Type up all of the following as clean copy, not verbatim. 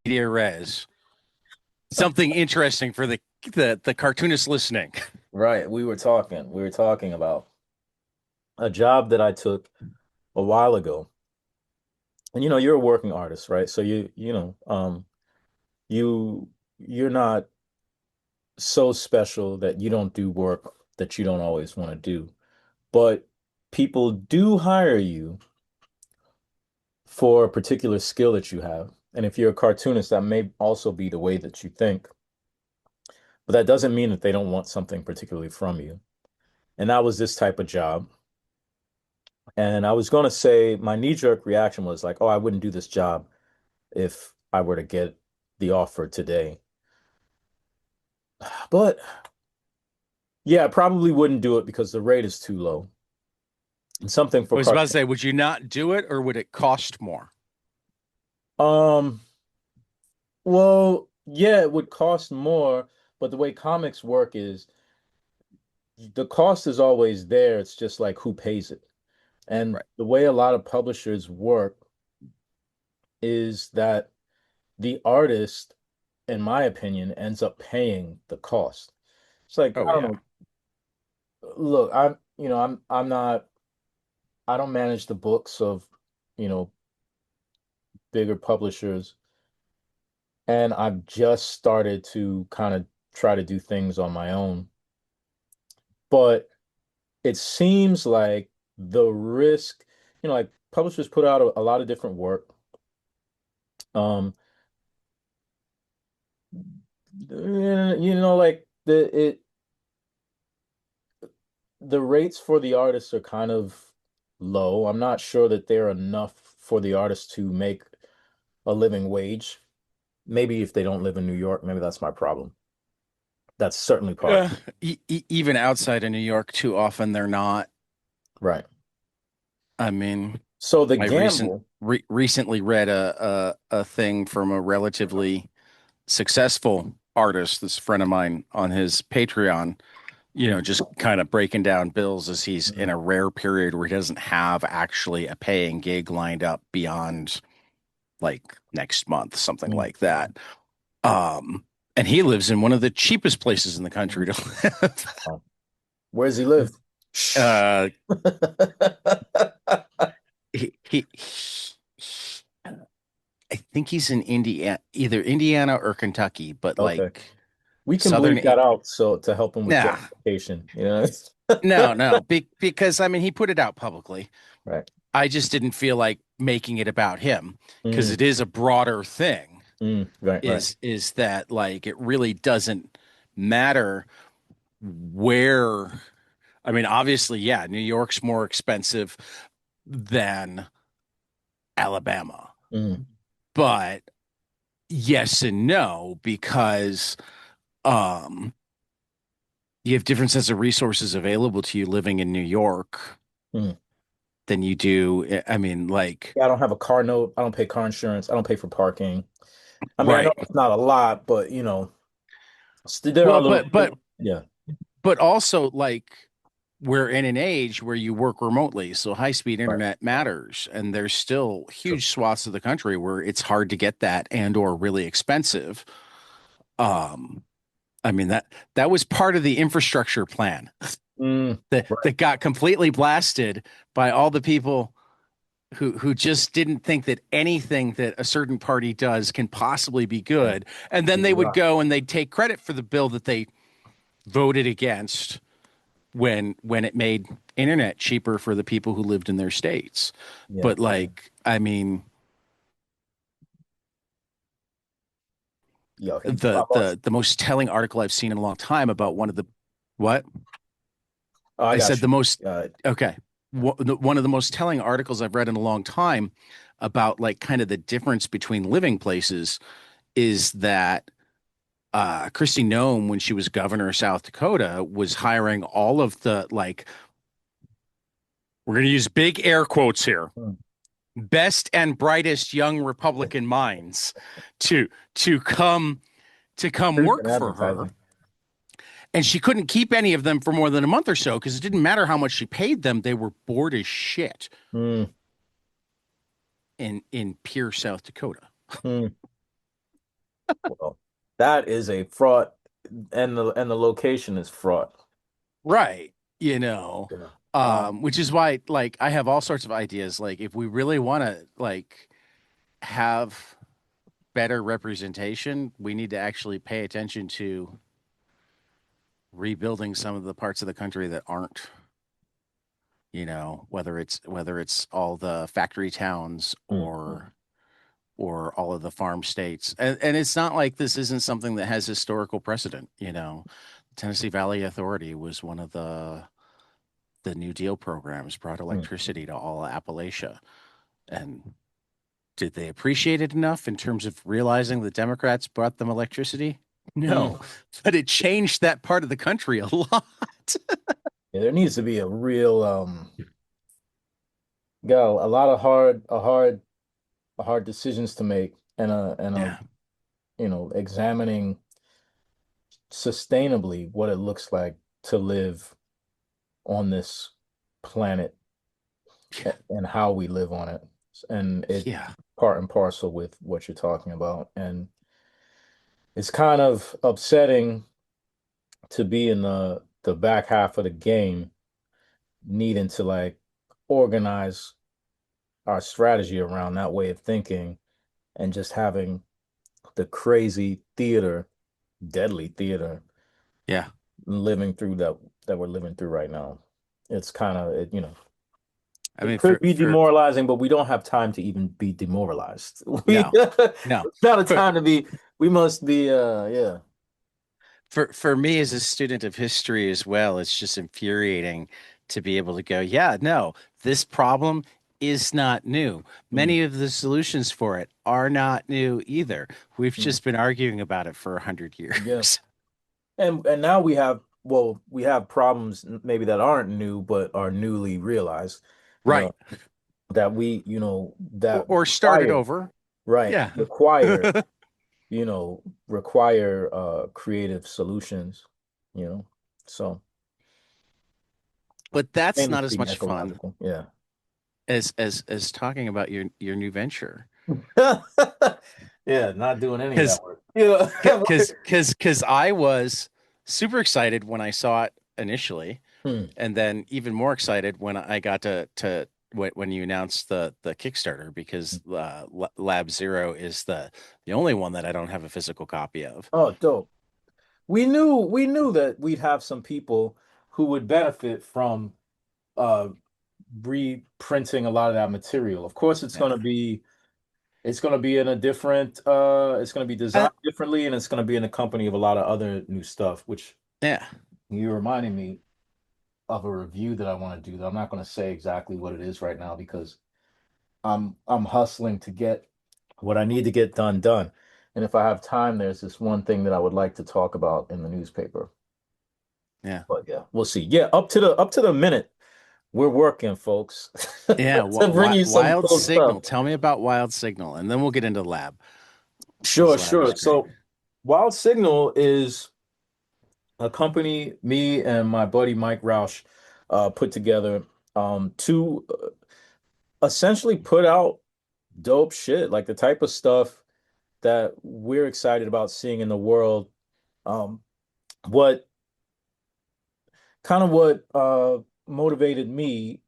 media res. Something interesting for the cartoonist listening. Right. We were talking about a job that I took a while ago. And you're a working artist, right? So you you're not so special that you don't do work that you don't always want to do. But people do hire you for a particular skill that you have. And if you're a cartoonist, that may also be the way that you think. But that doesn't mean that they don't want something particularly from you. And that was this type of job. And I was going to say my knee-jerk reaction was like, oh, I wouldn't do this job if I were to get the offer today. But yeah, I probably wouldn't do it because the rate is too low. And something I for was about to cartoon. say, would you not do it or would it cost more? Um, well, yeah, it would cost more, but the way comics work is the cost is always there. It's just like who pays it. And Right. the way a lot of publishers work is that the artist, in my opinion, ends up paying the cost. It's like, Oh I don't yeah. know. Look, I'm not, I don't manage the books of, you know, bigger publishers. And I've just started to kind of try to do things on my own. But it seems like the risk, like publishers put out a lot of different work. Um, like the rates for the artists are kind of low. I'm not sure that they're enough for the artists to make a living wage. Maybe if they don't live in New York, maybe that's my problem. That's certainly part of Yeah. Even outside of New York, too often they're not. it. Right. I mean, So the I gamble, recently read a thing from a relatively successful artist, this friend of mine on his Patreon, just kind of breaking down bills as he's in Mhm. a rare period where he doesn't have actually a paying gig lined up beyond like next month, something Mhm. like that. Um, and he lives in one of the cheapest places in the country Mhm. to live. Oh, where does he live? Shh. Uh, he I think he's in Indiana, either Indiana or Kentucky, but Okay. like We can southern. bleep that out so to help him with Nah, justification, you know? no, because I mean he put it out publicly. Right. I just didn't feel like making it about him because Mm, it is a broader thing. right. Is that like it really doesn't matter where? I mean, obviously, yeah, New York's more expensive than Alabama, Mm, but yes and no because um you have different sets of resources available to you living in New York mm. than you do. I mean, like, Yeah, I don't have a car note. I don't pay car insurance. I don't pay for parking. I mean, I know right. it's not a lot, but there are Well, little, yeah, but also like we're in an age where you work remotely, so high-speed right. internet matters, and there's still True. huge swaths of the country where it's hard to get that and or really expensive. Um, I mean that was part of the infrastructure plan that Right. got completely blasted by all the people who just didn't think that anything that a certain party does can possibly be Yeah. good. And then they would Right. go and they'd take credit for the bill that they voted against when it made internet cheaper for the people who lived in their states. Yeah. But like, I mean, Yo, I lost. the most telling article I've seen in a long time about one of the what Oh, I I said got the you. most okay. One of the most telling articles I've read in a long time about like kind of the difference between living places is that Kristi Noem, when she was governor of South Dakota, was hiring all of the like, we're going to use big air quotes here, Mm. best and brightest young Republican minds to to come to come Truth in work for her. advertising. And she couldn't keep any of them for more than a month or so because it didn't matter how much she paid them; they were bored as shit Mm, in Pierre, South Dakota. mm. Well, that is a fraud, and the location is fraud. Right. You know, Yeah. which is why like I have all sorts of ideas. Like if we really want to like have better representation, we need to actually pay attention to rebuilding some of the parts of the country that aren't, whether it's all the factory towns Mm, or all of the farm states. And it's not like this isn't something that has historical precedent. Tennessee Valley Authority was one of the New Deal programs, brought mm, electricity to all of Appalachia. And did they appreciate it enough in terms of realizing the Democrats brought them electricity? No, mm. but it changed that part of the country a lot. Yeah, there needs to be a real got a lot of hard decisions to make, and a Yeah. examining sustainably what it looks like to live on this planet and how we live on it. And it Yeah. part and parcel with what you're talking about. And it's kind of upsetting to be in the back half of the game, needing to like organize our strategy around that way of thinking and just having the crazy theater, deadly theater Yeah. living through that we're living through right now. It's kind of I it mean, could be for demoralizing, but we don't have time to even be demoralized. no, no. It's not a For time to be. We must be. Yeah. for me as a student of history as well, it's just infuriating to be able to go, yeah, no, this problem is not new. Mm, Many of the solutions for it are not new either. We've mm, just been arguing about it for 100 yeah. years. And now we have problems maybe that aren't new but are newly realized. You Right. know that we that Or started require over. right Yeah. require creative solutions. You know, so But that's not famous as being much fun ecological. Yeah. as talking about your new venture. Yeah, not doing any of Because that work. Yeah. because I was super excited when I saw it initially, Hmm. and then even more excited when I got to when you announced the Kickstarter because Lab Zero is the only one that I don't have a physical copy of. Oh, dope. We knew that we'd have some people who would benefit from uh reprinting a lot of that material. Of course, it's Yeah. gonna be in a different it's gonna be Uh, designed differently, and it's gonna be in the company of a lot of other new stuff, which yeah. you reminded me of a review that I want to do that I'm not gonna say exactly what it is right now because I'm hustling to get what I need to get done. And if I have time, there's this one thing that I would like to talk about in the newspaper. Yeah. But yeah, we'll see. Yeah, up to the minute, we're working, folks, Yeah. to bring you some Wild cool stuff. Signal. Tell me about Wild Signal, and then we'll get into Lab Sure, because Lab is sure. great. So, Wild Signal is a company me and my buddy Mike Roush put together to essentially put out dope shit, like the type of stuff that we're excited about seeing in the world. Um, what what motivated me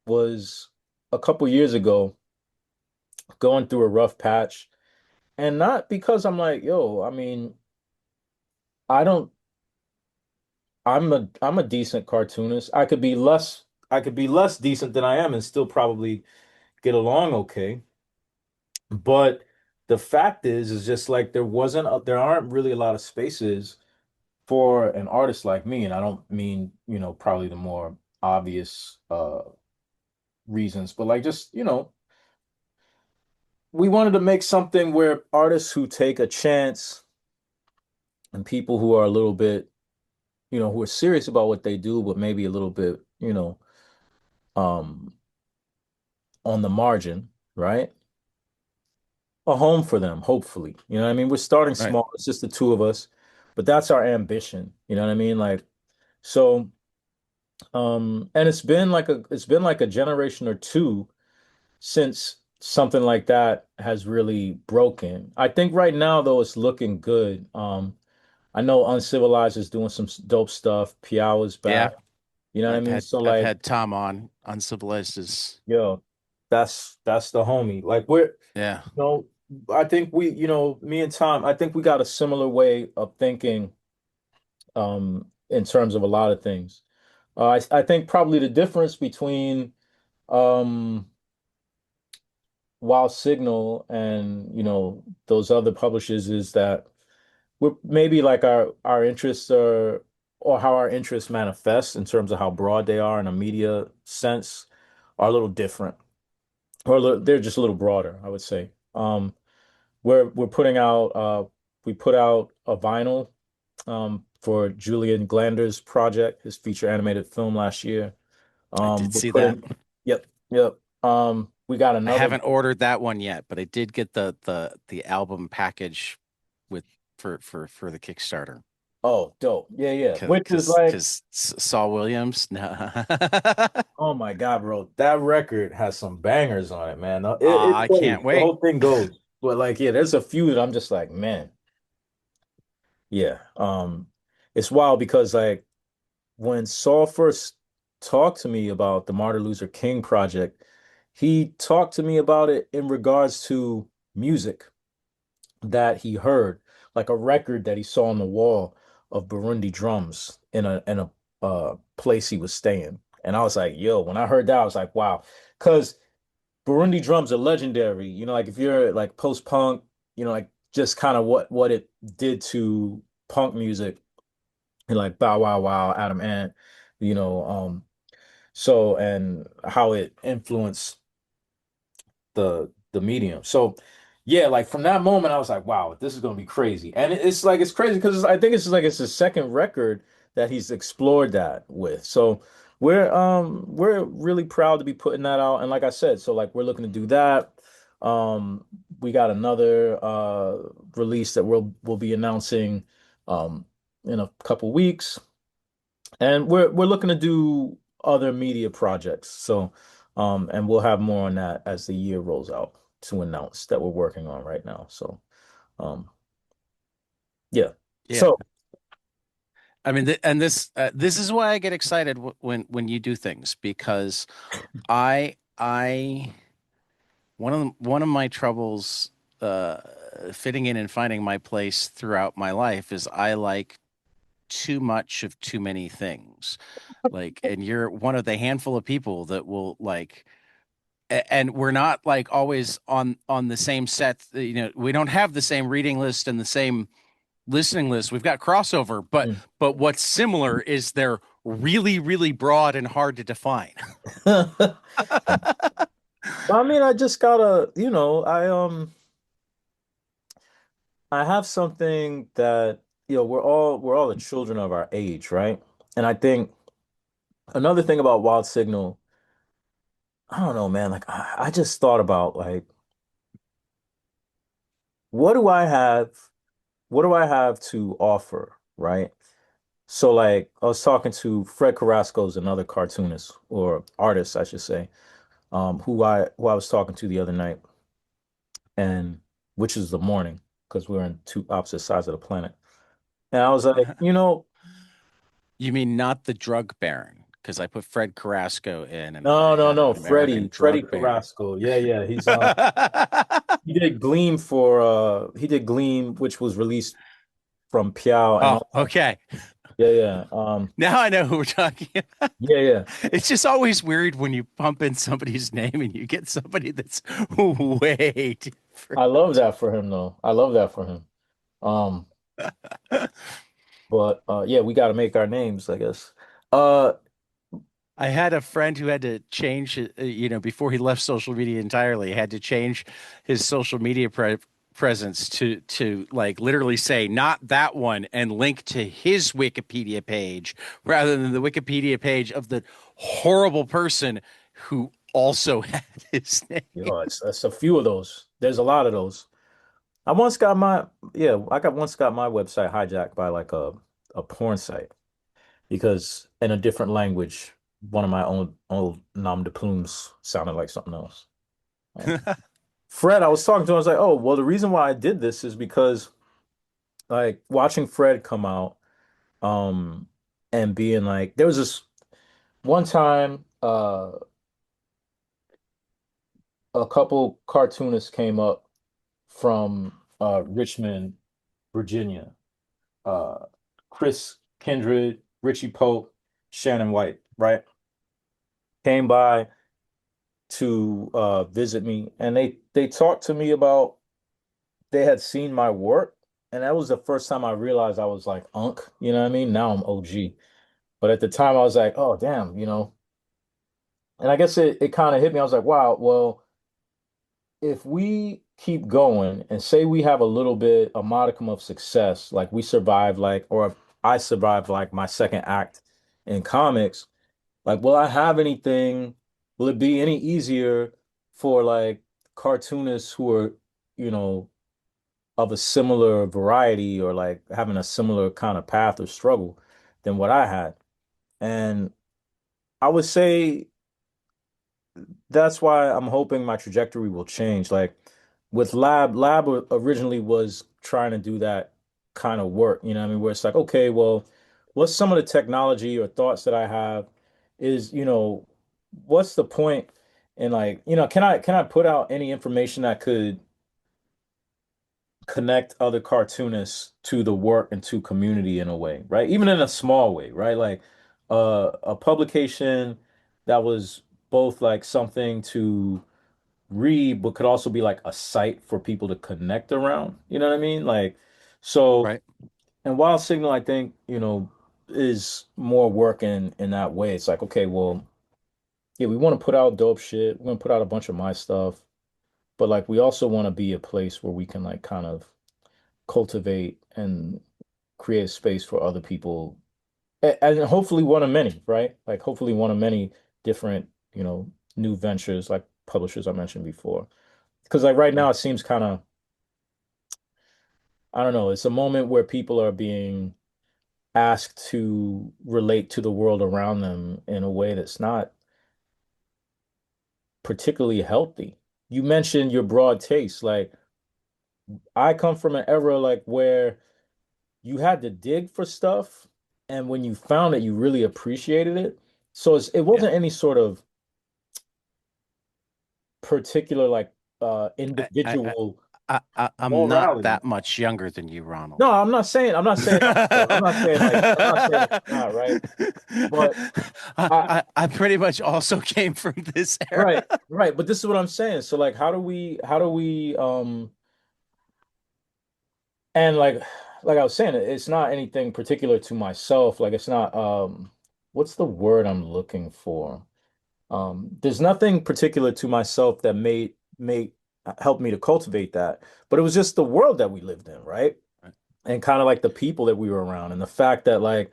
was a couple years ago going through a rough patch, and not because I'm like, yo, I mean, I don't I'm a decent cartoonist. I could be less decent than I am and still probably get along okay. But the fact is just like there aren't really a lot of spaces for an artist like me, and I don't mean, probably the more obvious reasons, but like just, we wanted to make something where artists who take a chance and people who are a little bit, who are serious about what they do, but maybe a little bit, um, on the margin, right? A home for them, hopefully. You know what I mean? We're starting Right. small. It's just the two of us, but that's our ambition. You know what I mean? Like, so, and it's been like a generation or two since something like that has really broken. I think right now though it's looking good. I know Uncivilized is doing some dope stuff. Piao is Yeah, back. You know what I mean? So I've like, had Tom on Uncivilized is yo, that's the homie. Like we're, yeah. you know, I think we, me and Tom, I think we got a similar way of thinking in terms of a lot of things. I think probably the difference between um Wild Signal and those other publishers is that we're maybe like our interests are, or how our interests manifest in terms of how broad they are in a media sense are a little different, or they're just a little broader, I would say. We're putting out we put out a vinyl for Julian Glander's project, his feature animated film last year. I did We're see that. putting, yep, yep. We got I another. haven't ordered that one yet, but I did get the album package with for the Kickstarter. Oh, dope. Yeah, yeah. Cause Which is cause like, cause Saul Williams. No. oh my God, bro, that record has some bangers on it, man. It I plays. can't The wait. whole thing goes. But like, yeah, there's a few that I'm just like, man, yeah. It's wild because like when Saul first talked to me about the Martin Luther King project, he talked to me about it in regards to music that he heard, like a record that he saw on the wall of Burundi drums in a place he was staying. And I was like, yo, when I heard that, I was like, wow. Because Burundi drums are legendary. Like if you're like post-punk, like just kind of what it did to punk music and like Bow Wow Wow, Adam Ant, you know, so and how it influenced the medium. So yeah, like from that moment, I was like, wow, this is gonna be crazy. And it's like it's crazy because I think it's the second record that he's explored that with. So we're really proud to be putting that out. And like I said, so like we're looking to do that. We got another release that we'll be announcing in a couple weeks. And we're looking to do other media projects. So, and we'll have more on that as the year rolls out to announce that we're working on right now. So, um, yeah. Yeah. So, I mean, and this is why I get excited when you do things because I one of my troubles uh fitting in and finding my place throughout my life is I like too much of too many things. Like, and you're one of the handful of people that will like and we're not like always on the same set, we don't have the same reading list and the same listening list. We've got crossover, mm. but what's similar is they're really really broad and hard to define. I mean, I just gotta, I have something that, we're all the children of our age, right? And I think another thing about Wild Signal, I don't know, man, like I just thought about like, what do I have? What do I have to offer, right? So like I was talking to Fred Carrasco's another cartoonist or artist, I should say, who I was talking to the other night, and which is the morning because we're in two opposite sides of the planet. And I was like, You mean not the drug baron? Because I put Fred Carrasco in and I no, no, had no, an American Freddie drug baron. Carrasco. Yeah, yeah. He did Gleam, which was released from Piao and Oh, also, okay. yeah, yeah. Now I know who we're talking about. Yeah, yeah. It's just always weird when you pump in somebody's name and you get somebody that's way different. I love that for him though. I love that for him. Um, but yeah, we got to make our names, I guess. Uh, I had a friend who had to change, before he left social media entirely, had to change his social media presence to like literally say not that one and link to his Wikipedia page rather than the Wikipedia page of the horrible person who also had his name. it's a few of those. There's a lot of those. I once got my yeah, I got once got my website hijacked by like a porn site because in a different language, one of my own old nom de plumes sounded like something else. Um, Fred, I was talking to him, I was like, oh, well, the reason why I did this is because like watching Fred come out, um, and being like, there was this one time, a couple cartoonists came up from Richmond, Virginia. Uh, Chris Kindred, Richie Pope, Shannon White, right? Came by to visit me, and they talked to me about they had seen my work, and that was the first time I realized I was like Unc, you know what I mean? Now I'm OG. But at the time I was like, oh damn, and I guess it kind of hit me. I was like, wow, well, if we keep going and say we have a little bit, a modicum of success, like we survive, like, or if I survived like my second act in comics, like, will I have anything? Will it be any easier for like cartoonists who are, you know, of a similar variety or like having a similar kind of path or struggle than what I had? And I would say that's why I'm hoping my trajectory will change. Like with Lab originally was trying to do that kind of work, you know what I mean? Where it's like, okay, well, what's some of the technology or thoughts that I have is, what's the point in like, can I put out any information that could connect other cartoonists to the work and to community in a way, right? Even in a small way, right? Like a publication that was both like something to read, but could also be like a site for people to connect around. You know what I mean? Like, so, Right. and while Signal, I think, is more work in that way. It's like, okay, well, yeah, we want to put out dope shit. We're gonna put out a bunch of my stuff, but like we also want to be a place where we can like kind of cultivate and create a space for other people and hopefully one of many, right? Like hopefully one of many different, new ventures like publishers I mentioned before. Because like right now Yeah. it seems kind of, I don't know, it's a moment where people are being asked to relate to the world around them in a way that's not particularly healthy. You mentioned your broad taste. Like I come from an era like where you had to dig for stuff, and when you found it, you really appreciated it. So it Yeah. wasn't any sort of particular like I, I, I, individual I'm not morality. that much younger than you, Ronald. No, I'm not saying that, though. I'm not saying it's not, right? But I I pretty much also came from this era. right, right. But this is what I'm saying. So like how do we and like I was saying, it's not anything particular to myself. Like it's not what's the word I'm looking for? There's nothing particular to myself that made help me to cultivate that. But it was just the world that we lived in, right? Right. And kind of like the people that we were around and the fact that like,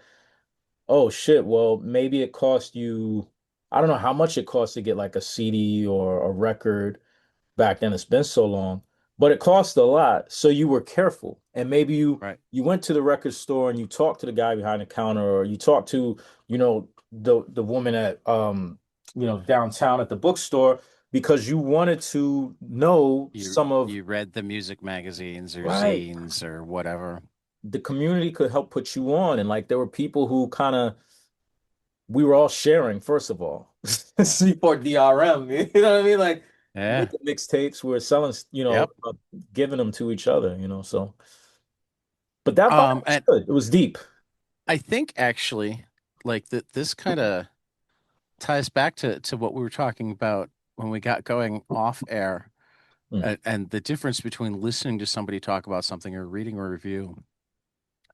oh shit, well, maybe it cost you, I don't know how much it costs to get like a CD or a record back then. It's been so long, but it cost a lot. So you were careful. And maybe Right. you went to the record store and you talked to the guy behind the counter, or you talked to, the woman at downtown at the bookstore because you wanted to know You some of you read the music magazines or right. zines or whatever. The community could help put you on. And like there were people who kind of we were all sharing, first of all. Yeah. Seaport DRM, you know what I mean? Like Yeah. with the mixtapes, we were selling, Yep. giving them to each other, so. But that vibe was And good. It was deep. I think actually, like that, this kind of ties back to what we were talking about when we got going off air, Mm, and the difference between listening to somebody talk about something or reading a review.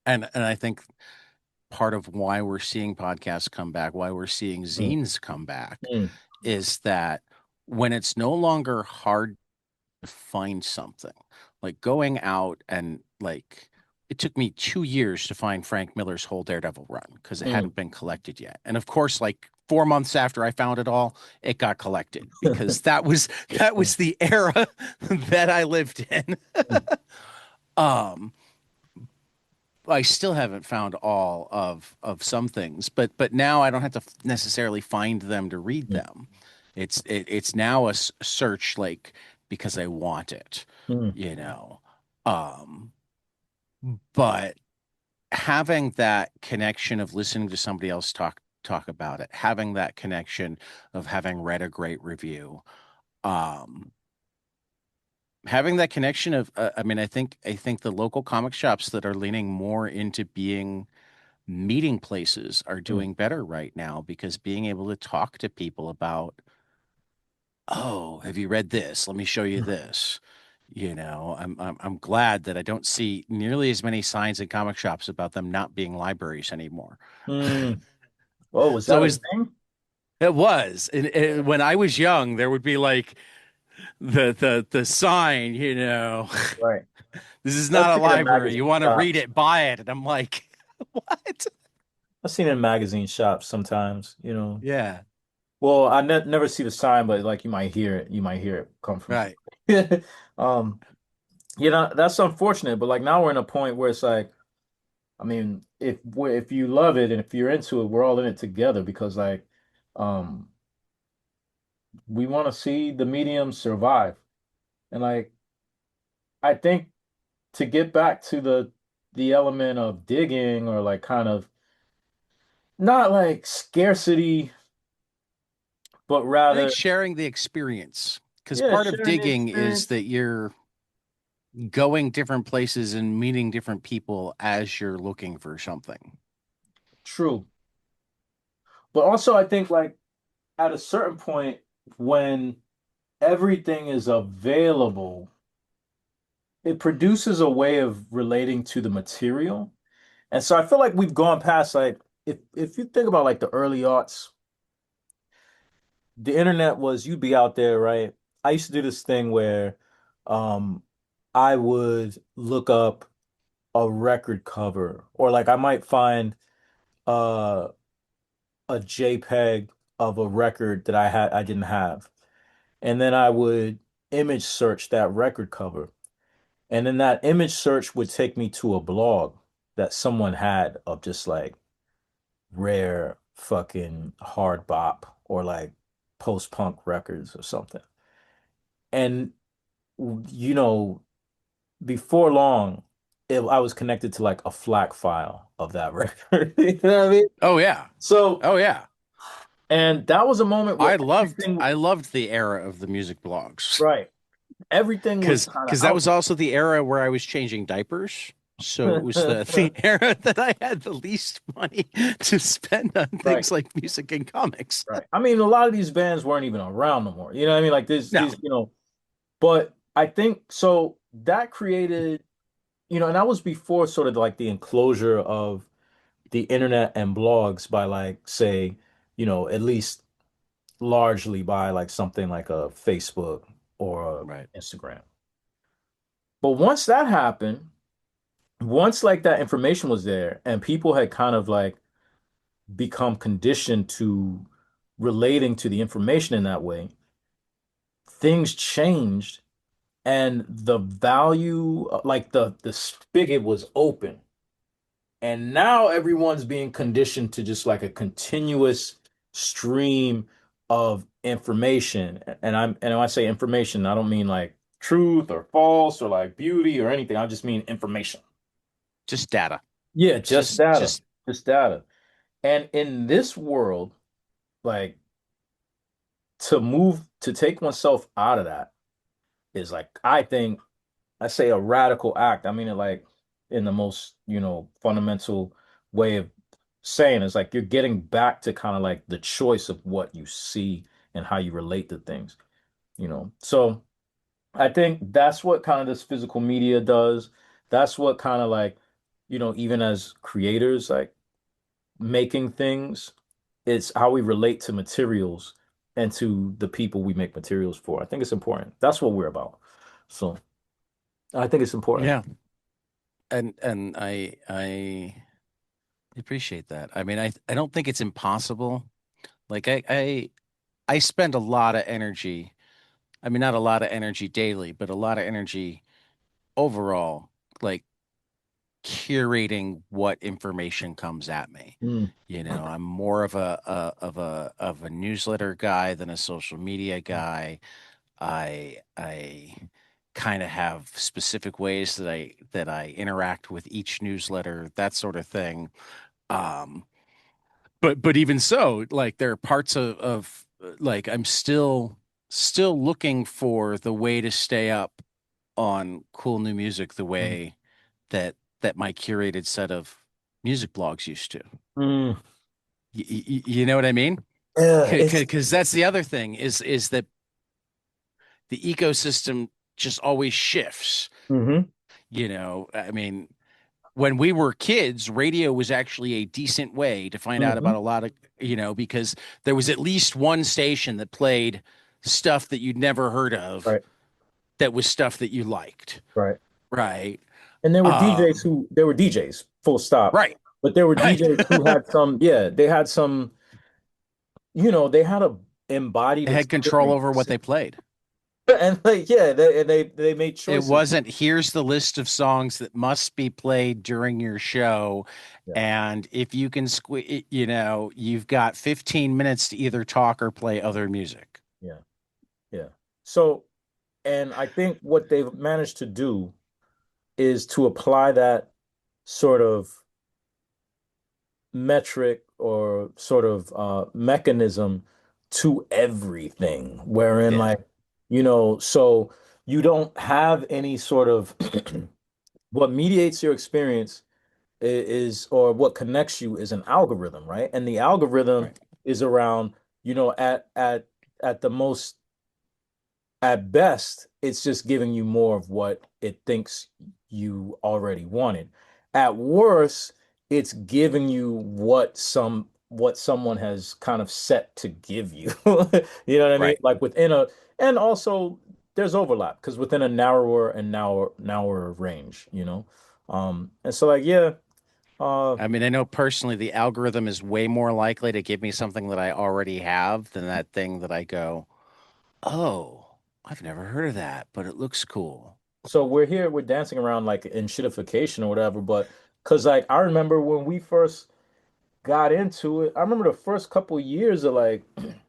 And I think part of why we're seeing podcasts come back, why we're seeing mm, zines come back, mm, is that when it's no longer hard to find something, like going out and like it took me 2 years to find Frank Miller's whole Daredevil run because it mm. hadn't been collected yet. And of course, like 4 months after I found it all, it got collected because that was the era that I lived in. Um, I still haven't found all of some things, but now I don't have to necessarily find them to read them. It's now a search like because I want it, Mm, you know. Um, but having that connection of listening to somebody else talk about it, having that connection of having read a great review, um, having that connection of I mean, I think the local comic shops that are leaning more into being meeting places are mm, doing better right now because being able to talk to people about, oh, have you read this? Let me show you mm. this. I'm glad that I don't see nearly as many signs in comic shops about them not being libraries anymore. Mm. Oh, was So that a is thing? it was and when I was young, there would be like the sign, Right. this is I've not a seen it in library. magazine You want to read shops. it, buy it. And I'm like, what? I've seen it in magazine shops sometimes, you know. Yeah, Well, I ne never see the sign, but like you might hear it. You might hear it come from right. somebody. Um, that's unfortunate, but like now we're in a point where it's like, I mean, if you love it and if you're into it, we're all in it together because like um we want to see the medium survive. And like I think to get back to the element of digging or like kind of not like scarcity, but I think rather, sharing the experience, because yeah, part of sharing the digging is experience. that you're going different places and meeting different people as you're looking for something. True. But also I think like at a certain point when everything is available, it produces a way of relating to the material. And so I feel like we've gone past like if you think about like the early aughts, the internet was you'd be out there, right? I used to do this thing where um I would look up a record cover or like I might find uh a JPEG of a record that I didn't have. And then I would image search that record cover. And then that image search would take me to a blog that someone had of just like rare fucking hard bop or like post-punk records or something. And you know, before long, I was connected to like a FLAC file of that record. You know what I mean? Oh yeah. So, Oh yeah. and that was a moment where I loved everything, I loved the era of the music blogs. right, everything was kind of Because that out was also the era where I was changing diapers. So it was the there. the era that I had the least money to spend on Right. things like music and comics. Right. I mean, a lot of these bands weren't even around no more. You know what I mean? Like No, but I think so that created, and that was before sort of like the enclosure of the internet and blogs by like, say, at least largely by like something like a Facebook or right. a Instagram. But once that happened, once like that information was there and people had kind of like become conditioned to relating to the information in that way, things changed and the value like the spigot was open and now everyone's being conditioned to just like a continuous stream of information and when I say information I don't mean like truth or false or like beauty or anything. I just mean information. Just data. Yeah, Just just data. And in this world, like to take oneself out of that is like I think I say a radical act. I mean it like in the most, fundamental way of saying it's like you're getting back to kind of like the choice of what you see and how you relate to things. So I think that's what kind of this physical media does. That's what kind of like, even as creators, like making things, it's how we relate to materials and to the people we make materials for. I think it's important. That's what we're about. So I think it's important. yeah. And I appreciate that. I mean, I don't think it's impossible. Like I spend a lot of energy. I mean, not a lot of energy daily, but a lot of energy overall, like curating what information comes at me. Mm, I'm more of a newsletter guy than a social media guy. I kind of have specific ways that I interact with each newsletter, that sort of thing. Um, but even so, like there are parts of like I'm still looking for the way to stay up on cool new music the Mm. way that my curated set of music blogs used to. Mm. You know what I mean? Yeah, it's Because that's the other thing is that the ecosystem just always shifts. hmm You know, I mean, when we were kids, radio was actually a decent way to find out hmm about a lot of, because there was at least one station that played stuff that you'd never heard of right, that was stuff that you liked. right. Right. And Um, there were DJs, full stop. right. But there were Right. DJs who had some, yeah, they had some, they had a embodied They had control over experience. what they played. And like, yeah, they made It choices. wasn't, here's the list of songs that must be played during your show. Yeah, And if you can squeeze, you've got 15 minutes to either talk or play other music. yeah, yeah. So, and I think what they've managed to do is to apply that sort of metric or sort of mechanism to everything, wherein Yeah. like, so you don't have any sort of what mediates your experience is or what connects you is an algorithm, right? And the algorithm Right. is around, at the most at best, it's just giving you more of what it thinks you already wanted. At worst, it's giving you what someone has kind of set to give you. You know what I mean? Right. Like and also there's overlap because within a narrower range, you know. And so like yeah, uh I mean, I know personally the algorithm is way more likely to give me something that I already have than that thing that I go, oh, I've never heard of that, but it looks cool. so we're dancing around like in shitification or whatever, but because like I remember when we first got into it. I remember the first couple years of like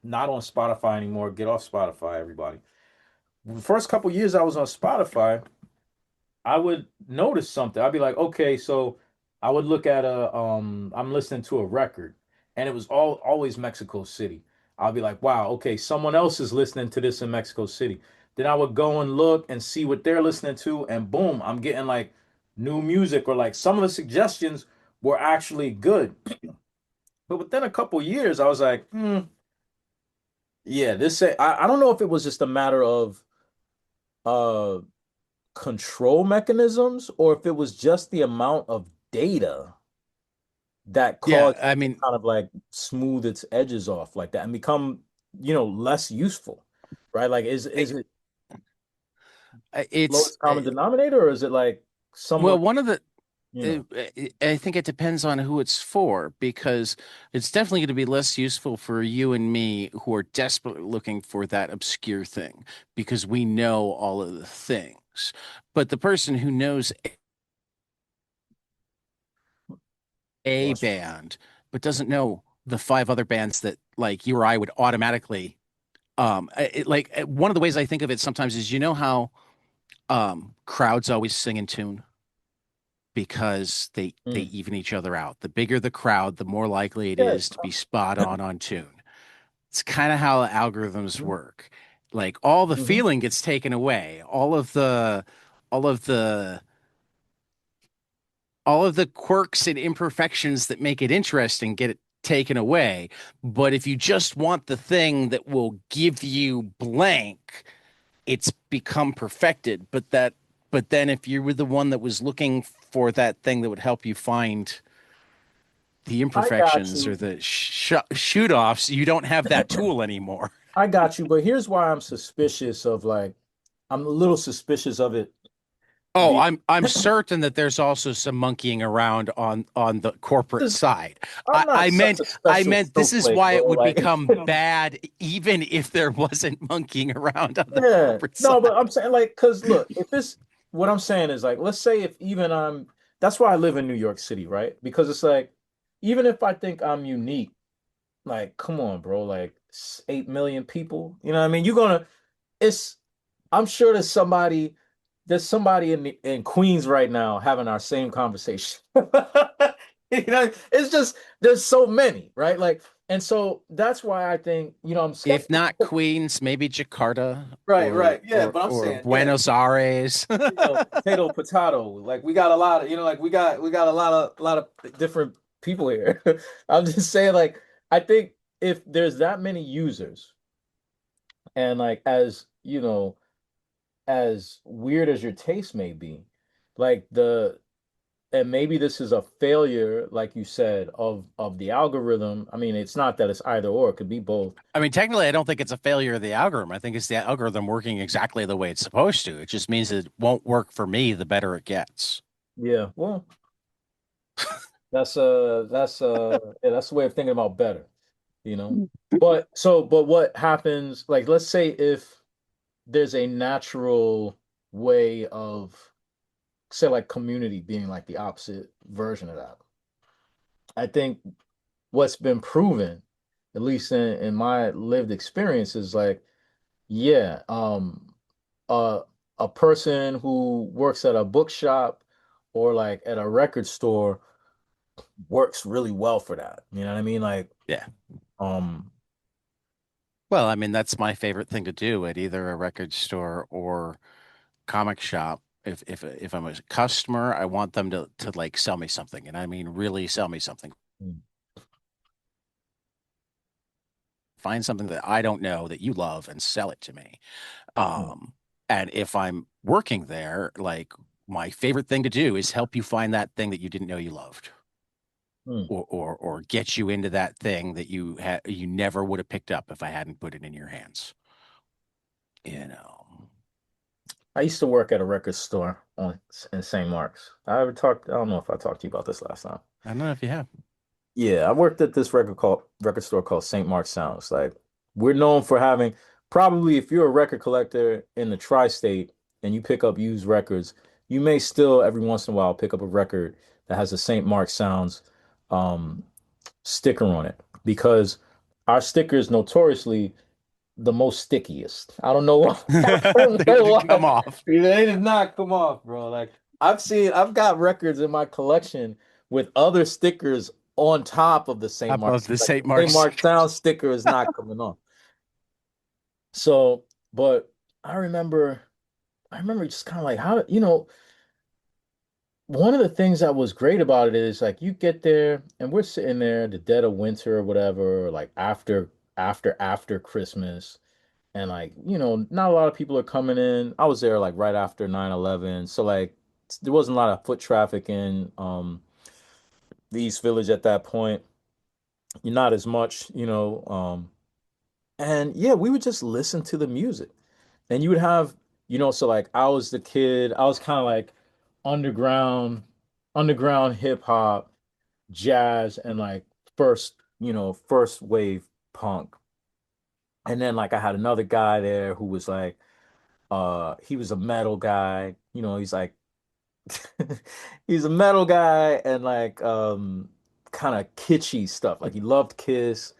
not on Spotify anymore. Get off Spotify, everybody. The first couple years I was on Spotify, I would notice something. I'd be like, okay, so I would look at I'm listening to a record and it was always Mexico City. I'll be like, wow, okay, someone else is listening to this in Mexico City. Then I would go and look and see what they're listening to, and boom, I'm getting like new music or like some of the suggestions were actually good. But within a couple years, I was like, yeah, I don't know if it was just a matter of uh control mechanisms or if it was just the amount of data that Yeah, caused I it to mean, kind of like smooth its edges off like that and become, less useful, right? Like is it it's lowest common denominator or is it like well, somewhat, one of the you know, I think it depends on who it's for because it's definitely going to be less useful for you and me who are desperately looking for that obscure thing because we know all of the things. But the person who knows a lost band but doesn't know the five other bands that like you or I would automatically one of the ways I think of it sometimes is how crowds always sing in tune because they you? even each other out. The bigger the crowd, the more likely it Yeah. is to be spot on tune. It's kind of how algorithms Mhm. work. Like all the Mhm. feeling gets taken away. All of the all of the quirks and imperfections that make it interesting get it taken away. But if you just want the thing that will give you blank, it's become perfected. But then if you were the one that was looking for that thing that would help you find the I got imperfections or you. the shoot offs, you don't have that tool anymore. I got you, but here's why I'm a little suspicious of it Oh, being I'm certain that there's also some monkeying around on the corporate just side. I'm not such a I special meant this is snowflake, why bro. it would Like, become bad even if there wasn't monkeying around on the yeah, corporate no, but side. I'm saying like, cause look, if it's what I'm saying is like, let's say if even that's why I live in New York City, right? Because it's like, even if I think I'm unique, like, come on, bro, like 8 million people, you know what I mean? It's I'm sure there's somebody in Queens right now having our same conversation. You know, it's just there's so many, right? Like, and so that's why I think, I'm If skeptical. not Queens, maybe Jakarta Right, or right. Yeah, but I'm or saying, yeah, Buenos Aires. potato, potato. Like we got a lot of, like we got a lot of different people here. I'm just saying, like, I think if there's that many users, and like as weird as your taste may be, like and maybe this is a failure, like you said, of the algorithm. I mean, it's not that it's either or, it could be both. I mean, technically, I don't think it's a failure of the algorithm. I think it's the algorithm working exactly the way it's supposed to. It just means it won't work for me the better it gets. Yeah, well, that's the way of thinking about better, you know. But what happens, like, let's say if there's a natural way of, say, like community being like the opposite version of that. I think what's been proven, at least in my lived experience, is like, yeah, a a person who works at a bookshop or like at a record store works really well for that. You know what I mean? Like, Yeah. um, Well, I mean, that's my favorite thing to do at either a record store or comic shop. If I'm a customer, I want them to like sell me something, and I mean really sell me something. mm, Find something that I don't know that you love and sell it to me. mm, Um, and if I'm working there, like my favorite thing to do is help you find that thing that you didn't know you loved, mm. or get you into that thing that you never would have picked up if I hadn't put it in your hands. You know, I used to work at a record store in St. Mark's. I don't know if I talked to you about this last time. I don't know if you have. Yeah, I worked at this record store called St. Mark's Sounds. Like, we're known for having, probably, if you're a record collector in the tri-state and you pick up used records, you may still every once in a while pick up a record that has a St. Mark's Sounds um sticker on it, because our sticker is notoriously the most stickiest. I don't know why. I don't They know didn't come why. off. They did not come off, bro. Like, I've got records in my collection with other stickers on top of the St. Top Mark. of the Like, St. the St. Mark's. Mark Sound sticker is not coming off. So, but I remember, I remember just kind of like how, one of the things that was great about it is like you get there and we're sitting there the dead of winter or whatever, or like after Christmas. And like, not a lot of people are coming in. I was there like right after 9/11. So like there wasn't a lot of foot traffic in the East Village at that point. You're not as much, and yeah, we would just listen to the music. And you would have, so like I was the kid, I was kind of like underground, underground hip hop, jazz, and like first wave punk. And then like I had another guy there who was like, he was a metal guy, he's like he's a metal guy and like kind of kitschy stuff. Like he loved Kiss.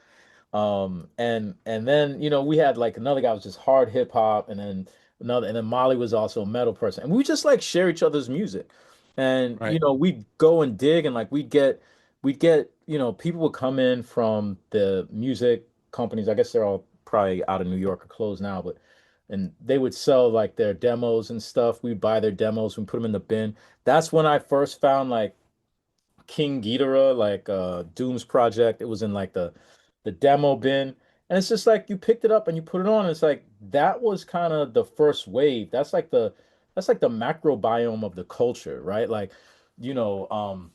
And then, we had like another guy who was just hard hip hop, and then Molly was also a metal person. And we just like share each other's music. And, Right. we'd go and dig, and like we'd get, people would come in from the music companies. I guess they're all probably out of New York or closed now, but and they would sell like their demos and stuff. We'd buy their demos and put them in the bin. That's when I first found like King Ghidorah, like Doom's Project. It was in like the demo bin. And it's just like you picked it up and you put it on. And it's like that was kind of the first wave. That's like the macrobiome of the culture, right? Like, you know, um,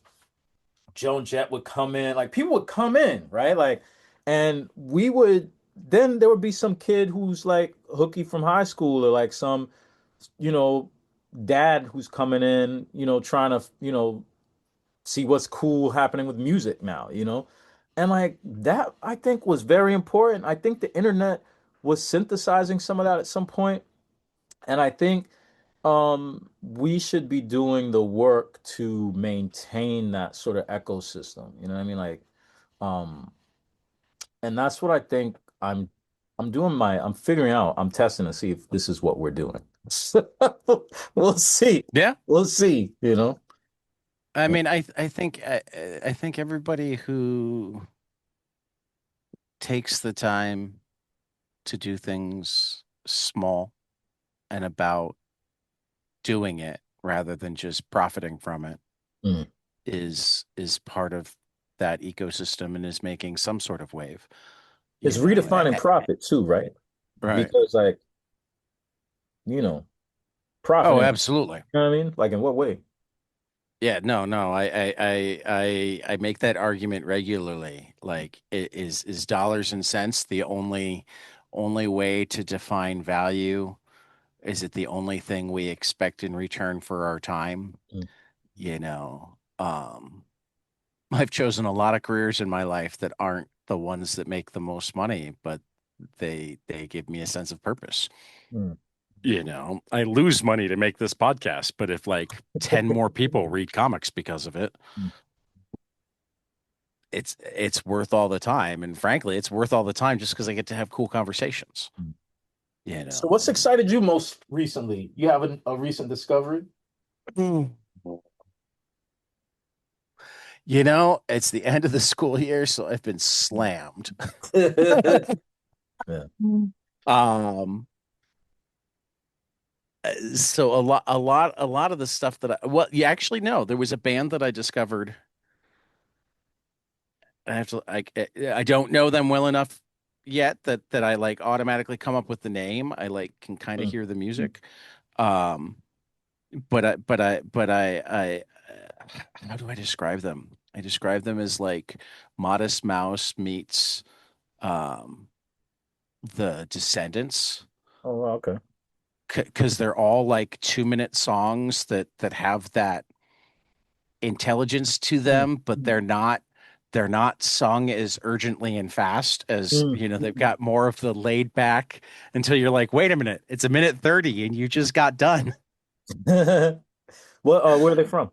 Joan Jett would come in, like people would come in, right? Like, and we would then there would be some kid who's like hooky from high school, or like some, you know, dad who's coming in, trying to, see what's cool happening with music now, And like that, I think was very important. I think the internet was synthesizing some of that at some point, and I think we should be doing the work to maintain that sort of ecosystem. You know what I mean? Like, um, and that's what I think I'm. I'm figuring out, I'm testing to see if this is what we're doing. We'll see. Yeah. We'll see, you know. I mean, I think everybody who takes the time to do things small and about doing it rather than just profiting from it Mm. is part of that ecosystem and is making some sort of wave, It's you know. redefining profit too, right? Right. Because like, you know, Oh, profiting, you absolutely. know what I mean? Like in what way? Yeah, no. I make that argument regularly. Like, is dollars and cents the only way to define value? Is it the only thing we expect in return for our time? Mm. You know, I've chosen a lot of careers in my life that aren't the ones that make the most money, but they give me a sense of purpose. Mm. You know, I lose money to make this podcast, but if like 10 more people read comics because of it, Mm. it's worth all the time. And frankly, it's worth all the time just because I get to have cool conversations. Mm. You So what's know. excited you most recently? You have a recent discovery? Mm. You know, it's the end of the school year, so I've been slammed. Yeah. Mm. So a lot of the stuff that well, you actually know there was a band that I discovered. I have to I don't know them well enough yet that I like automatically come up with the name. I like can kind of Mm. hear the music. Um, but I how do I describe them? I describe them as like Modest Mouse meets um the Descendants Oh, wow, okay. because they're all like 2 minute songs that have that intelligence to Mm. them, but they're not sung as urgently and fast as, Mm. you know, they've got more of the laid back until you're like, wait a minute, it's a minute 30 and you just got done. What where are they from?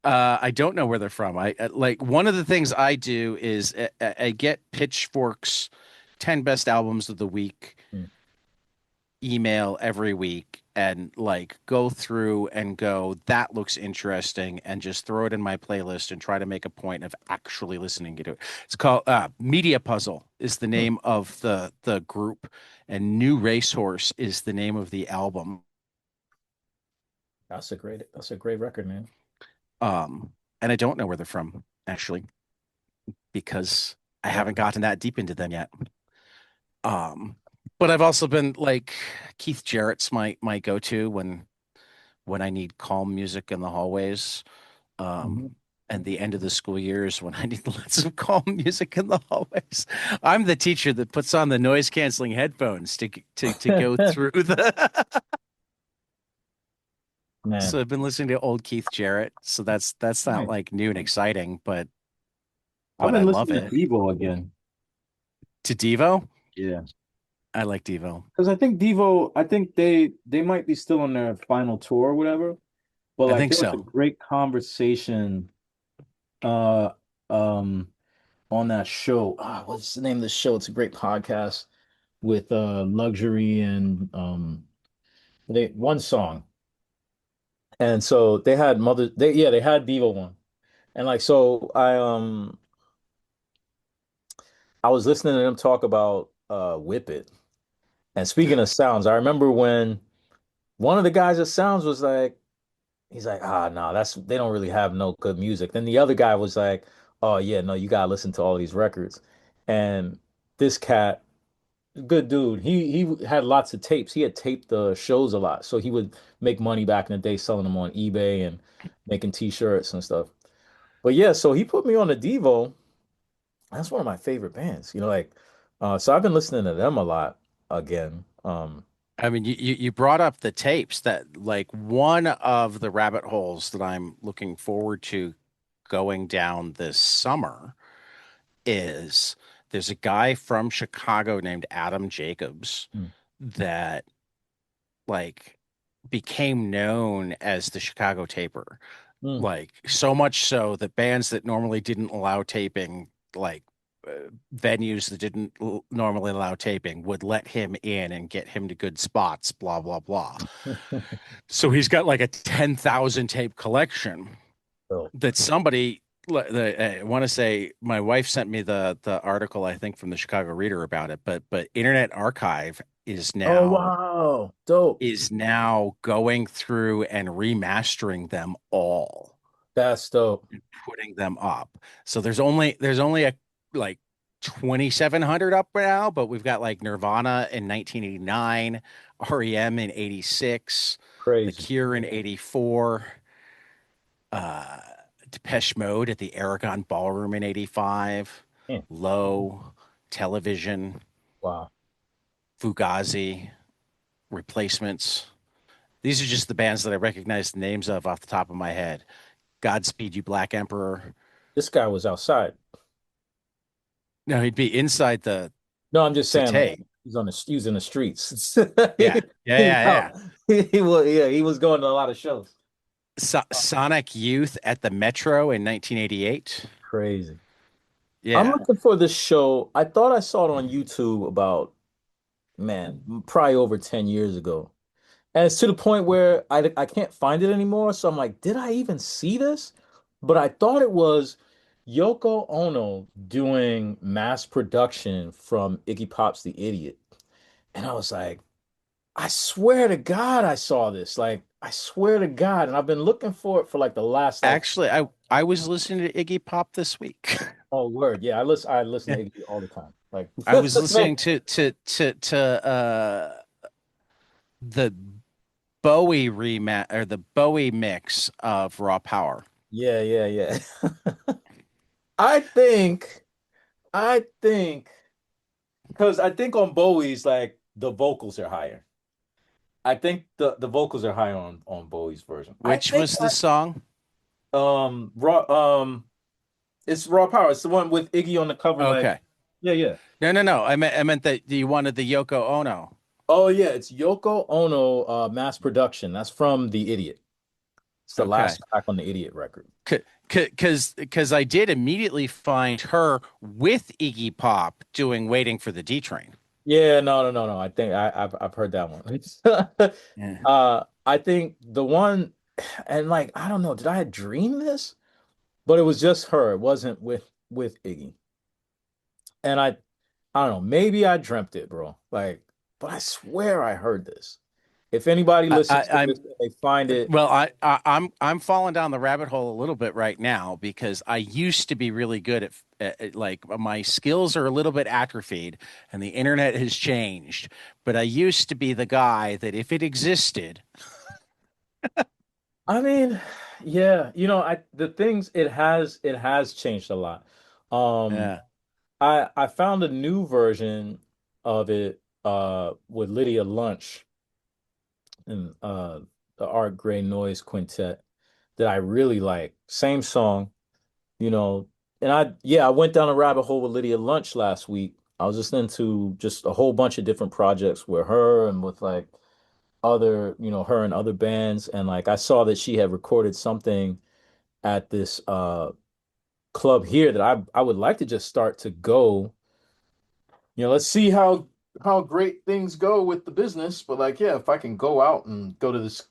I don't know where they're from. Like one of the things I do is I get Pitchfork's 10 best albums of the week Mm. email every week and like go through and go, that looks interesting, and just throw it in my playlist and try to make a point of actually listening to it. It's called Media Puzzle is the Mm. name of the group, and New Racehorse is the name of the album. That's a great record, man. Um, and I don't know where they're from actually because I Yeah. haven't gotten that deep into them yet. Um, but I've also been like Keith Jarrett's my go-to when I need calm music in the hallways. Mhm. And the end of the school years when I need lots of calm music in the hallways. I'm the teacher that puts on the noise canceling headphones to go through the. So Man, I've been listening to old Keith Jarrett. So that's not Nice. like new and exciting, I've but I been love listening to it. Devo again. To Devo, Yeah. I like Devo. Because I think Devo, I think they might be still on their final tour or whatever. But I like think there was a so. great conversation uh um on that show. what's the name of the show? It's a great podcast with Luxury and they one song. And so they had they had Devo one. And like so I was listening to them talk about Whip It. And speaking of sounds, I remember when one of the guys at Sounds was like, he's like, no, that's they don't really have no good music. Then the other guy was like, oh yeah, no, you gotta listen to all these records. And this cat, good dude, he had lots of tapes. He had taped the shows a lot, so he would make money back in the day selling them on eBay and making t-shirts and stuff. But yeah, so he put me on the Devo. That's one of my favorite bands. So I've been listening to them a lot again. I mean, you brought up the tapes that like one of the rabbit holes that I'm looking forward to going down this summer is there's a guy from Chicago named Adam Jacobs Mm. that like became known as the Chicago Taper. Mm. Like so much so that bands that normally didn't allow taping like venues that didn't normally allow taping would let him in and get him to good spots, blah, blah, blah. So he's got like a 10,000 tape collection So that somebody, I want to say my wife sent me the article, I think, from the Chicago Reader about it, but Internet Archive oh wow, dope. is now going through and remastering them all, That's dope. putting them up. So there's only a like 2,700 up now, but we've got like Nirvana in 1989, REM in 86, The Crazy. Cure in 84, uh Depeche Mode at the Aragon Ballroom in 85, Yeah. Low, Television, Wow. Fugazi, Replacements. These are just the bands that I recognize the names of off the top of my head. Godspeed You Black Emperor. This guy was outside. No, he'd be inside No, I'm just the saying, like tape. he was in the streets. Yeah. Yeah, He was yeah, yeah. out. He was, yeah, he was going to a lot of shows. Sonic Youth at the Metro in 1988. Crazy. I'm Yeah. looking for this show. I thought I saw it on YouTube about, man, probably over 10 years ago. And it's to the point where I can't find it anymore. So I'm like, did I even see this? But I thought it was Yoko Ono doing mass production from Iggy Pop's The Idiot. And I was like, I swear to God I saw this. Like, I swear to God. And I've been looking for it for like the last like, Actually, I was listening to Iggy Pop this week. oh word. Yeah, I listen Yeah. to Iggy all the time. Like I was man. listening to the Bowie or the Bowie mix of Raw Power. Yeah, yeah, yeah. I think I think because I think on Bowie's like the vocals are higher. I think the vocals are higher on Bowie's version. I Which think was the song? raw it's Raw Power. It's the one with Iggy on the cover like Okay. yeah, yeah. No, no, no. I meant that you wanted the Yoko Ono. Oh yeah, it's Yoko Ono mass production. That's from The Idiot. It's the Okay. last track on the Idiot record. Because I did immediately find her with Iggy Pop doing "Waiting for the D Train." Yeah, no, no, no, no. I think I've heard that one. Yeah. I think the one and like I don't know, did I dream this? But it was just her. It wasn't with Iggy. And I don't know, maybe I dreamt it, bro. Like, but I swear I heard this. If anybody listens to this I'm and they find it, well. I'm falling down the rabbit hole a little bit right now because I used to be really good at like my skills are a little bit atrophied and the internet has changed. But I used to be the guy that if it existed, I mean, yeah, I the things it has changed a lot. Um, yeah. I found a new version of it with Lydia Lunch and the Art Gray Noise Quintet that I really like. Same song, you know, and I went down a rabbit hole with Lydia Lunch last week. I was listening to just a whole bunch of different projects with her and with like other, her and other bands. And like I saw that she had recorded something at this club here that I would like to just start to go. Let's see how great things go with the business. But like, yeah, if I can go out and go to this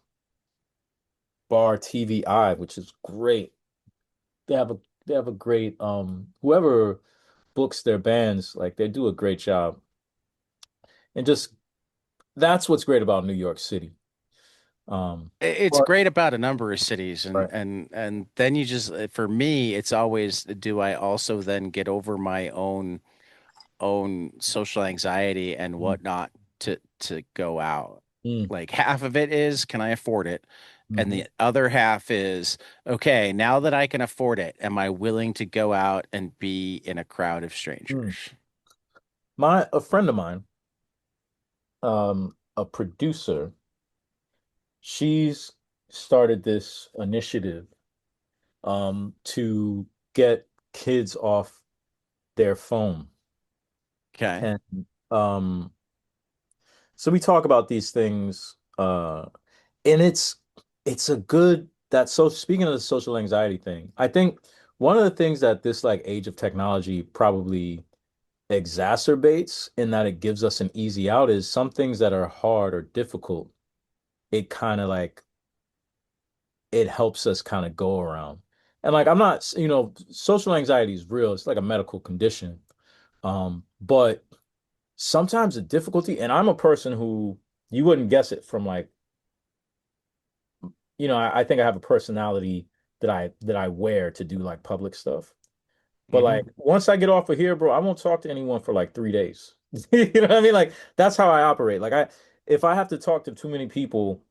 bar TVI, which is great. They have a great whoever books their bands, like they do a great job. And just that's what's great about New York City. It's But great about a number of cities, and right. and then you just for me, it's always do I also then get over my own social anxiety and whatnot to go out. Mm, Like half of it is, can I afford it? And mhm, the other half is, okay, now that I can afford it, am I willing to go out and be in a crowd of mm. strangers? A friend of mine, a producer, she's started this initiative to get kids off their phone. Okay. And um so we talk about these things and it's a good that so speaking of the social anxiety thing, I think one of the things that this like age of technology probably exacerbates in that it gives us an easy out is some things that are hard or difficult, it kind of like it helps us kind of go around. And like I'm not, social anxiety is real. It's like a medical condition. But sometimes the difficulty, and I'm a person who you wouldn't guess it from like, I think I have a personality that I wear to do like public stuff. But like Hmm. once I get off of here, bro, I won't talk to anyone for like 3 days. You know what I mean? Like that's how I operate. Like if I have to talk to too many people,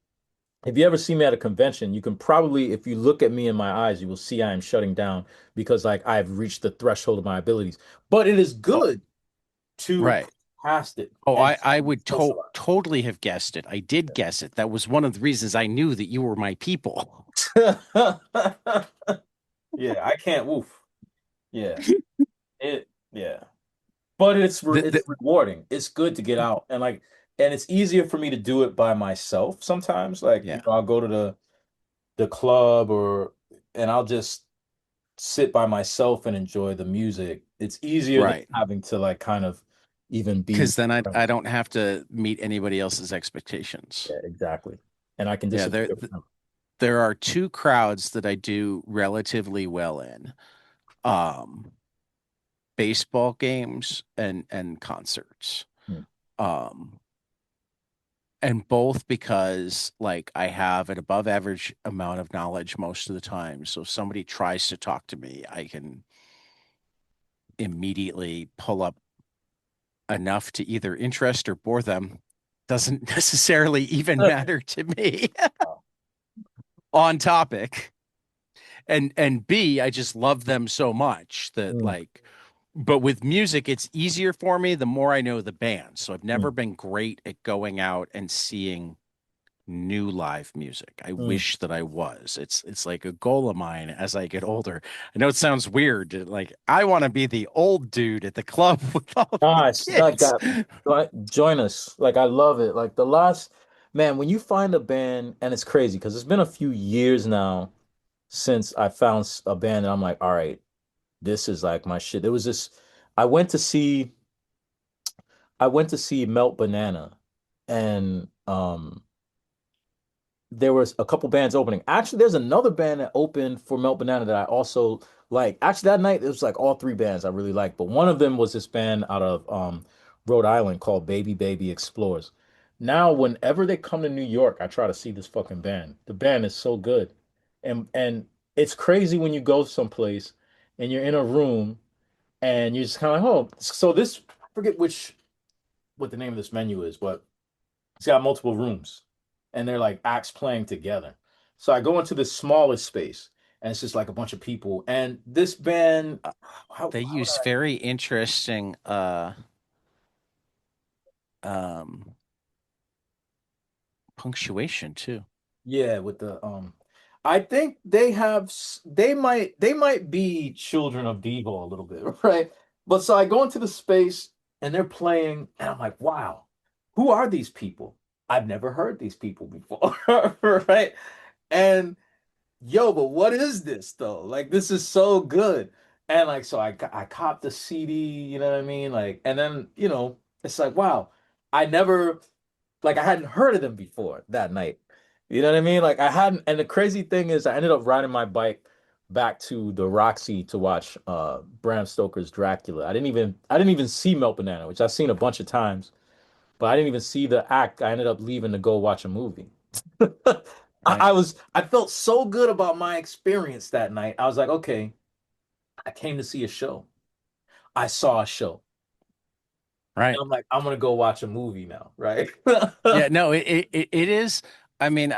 if you ever see me at a convention, you can probably, if you look at me in my eyes, you will see I am shutting down because like I've reached the threshold of my abilities. But it is Oh, good to right. push past it Oh, and I would socialize. totally have guessed it. I did guess it. That was one of the reasons I knew that you were my people. Yeah, I can't woof. Yeah. Yeah. But The, it's the, rewarding. It's good to get out and it's easier for me to do it by myself sometimes. Like, yeah, I'll go to the club and I'll just sit by myself and enjoy the music. It's easier than right. having to like kind of even be Because then I present. don't have to meet anybody else's expectations. Yeah, exactly. And I can Yeah, disappear from them. there are two crowds that I do relatively well in. Um, Baseball games and concerts. Hmm. Um, and both because like I have an above average amount of knowledge most of the time. So if somebody tries to talk to me, I can immediately pull up enough to either interest or bore them. Doesn't necessarily even matter to me on topic. And B, I just love them so much that Mm, like but with music, it's easier for me the more I know the band. So I've never mm, been great at going out and seeing new live music. I mm. wish that I was. It's like a goal of mine as I get older. I know it sounds weird. Like I want to be the old dude at the club with all the Nice. Like kids. that. Join us. Like I love it. Like the last man, when you find a band and it's crazy because it's been a few years now since I found a band and I'm like, all right, this is like my shit. There was this I went to see I went to see Melt Banana and there was a couple bands opening. Actually, there's another band that opened for Melt Banana that I also like. Actually, that night it was like all three bands I really liked, but one of them was this band out of Rhode Island called Baby Baby Explores. Now, whenever they come to New York, I try to see this fucking band. The band is so good. And it's crazy when you go someplace and you're in a room and you're just kind of like, oh, so this I forget what the name of this menu is, but it's got multiple rooms and they're like acts playing together. So I go into the smallest space and it's just like a bunch of people. And this band, They how would use I? very interesting um punctuation too. Yeah, with I think they might be children of Devo a little bit, right? But so I go into the space and they're playing and I'm like, wow, who are these people? I've never heard these people before, right? And yo, but what is this though? Like this is so good. And like so I copped the CD, you know what I mean? Like and then, it's like wow, I never like I hadn't heard of them before that night. You know what I mean? Like I hadn't and the crazy thing is I ended up riding my bike back to the Roxy to watch Bram Stoker's Dracula. I didn't even see Melt Banana, which I've seen a bunch of times, but I didn't even see the act. I ended up leaving to go watch a movie. Right. I felt so good about my experience that night. I was like, okay, I came to see a show. I saw a show. And Right. I'm like, I'm gonna go watch a movie now, right? Yeah, no, it is. I mean,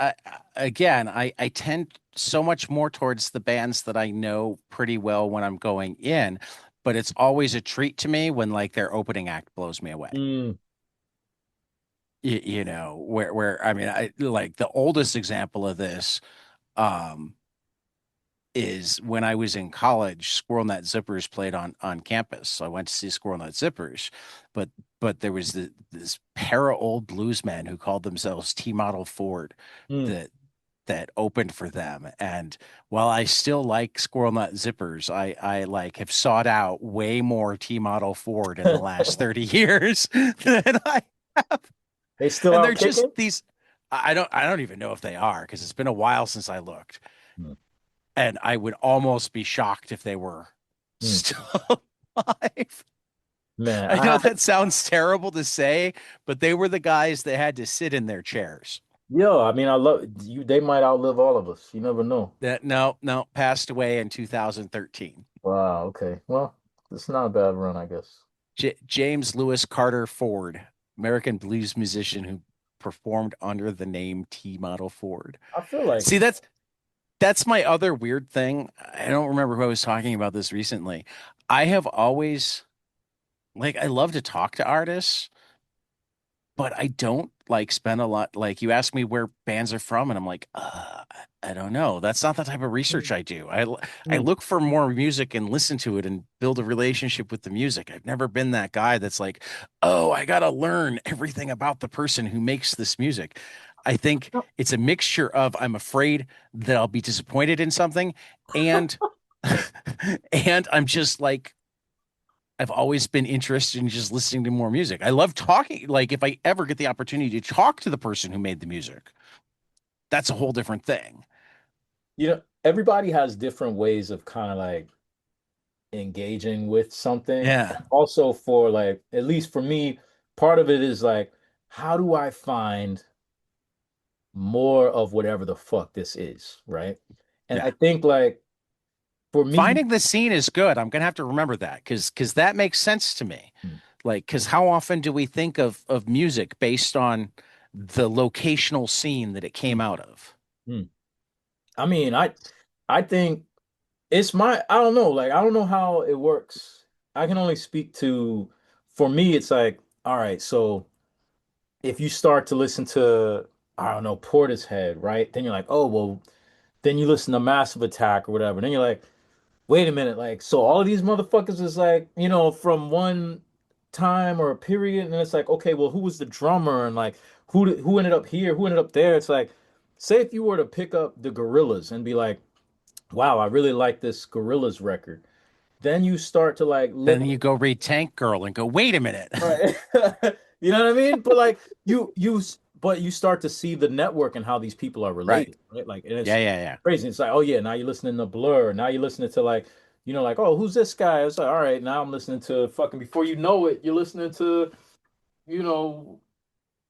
again, I tend so much more towards the bands that I know pretty well when I'm going in, but it's always a treat to me when like their opening act blows me away. Mm, Where I mean, I like the oldest example of this um is when I was in college, Squirrel Nut Zippers played on campus. So I went to see Squirrel Nut Zippers, but there was this pair of old bluesmen who called themselves T Model Ford mm, that that opened for them. And while I still like squirrel nut zippers, I like have sought out way more T model Ford in the last 30 years than I have. They still And out they're just kicking? these I don't even know if they are because it's been a while since I looked. Hmm. And I would almost be shocked if they were Hmm. still alive. Man, I know that sounds terrible to say, but they were the guys that had to sit in their chairs. yo, I mean, I love you. They might outlive all of us. You never know. That no, no, passed away in 2013. Wow. Okay. Well, it's not a bad run, I guess. James Lewis Carter Ford, American blues musician who performed under the name T Model Ford. I feel like, See, that's my other weird thing. I don't remember who I was talking about this recently. I have always like I love to talk to artists, but I don't like spend a lot. Like you ask me where bands are from, and I'm like, I don't know. That's not the type of research mm, I do. I mm. look for more music and listen to it and build a relationship with the music. I've never been that guy that's like, oh, I gotta learn everything about the person who makes this music. I think it's a mixture of I'm afraid that I'll be disappointed in something, and and I'm just like I've always been interested in just listening to more music. I love talking. Like if I ever get the opportunity to talk to the person who made the music, that's a whole different thing. Everybody has different ways of kind of like engaging with something. Yeah. Also, for like, at least for me, part of it is like, how do I find more of whatever the fuck this is, right? And Yeah. I think like for me, Finding the scene is good. I'm gonna have to remember that because that makes sense to me. mm, Like, because how often do we think of music based on the locational scene that it came mm, out of? mm. I mean, I think it's I don't know, like I don't know how it works. I can only speak to for me, it's like, all right, so if you start to listen to, I don't know, Portishead, right? Then you're like, oh well, then you listen to Massive Attack or whatever. Then you're like, wait a minute, like, so all of these motherfuckers is like, from one time or a period, and it's like, okay, well, who was the drummer and like who ended up here, who ended up there? It's like, say if you were to pick up the Gorillas and be like, wow, I really like this Gorillas record. Then you start to like Then look, you go read Tank Girl and go, wait a minute. right? You know what I mean? But like but you start to see the network and how these people are Right. related, right? Like, and Yeah, it's yeah, yeah. crazy. It's like, oh yeah, now you're listening to Blur. Now you're listening to like, like, oh, who's this guy? It's like, all right, now I'm listening to fucking. Before you know it, you're listening to, you know,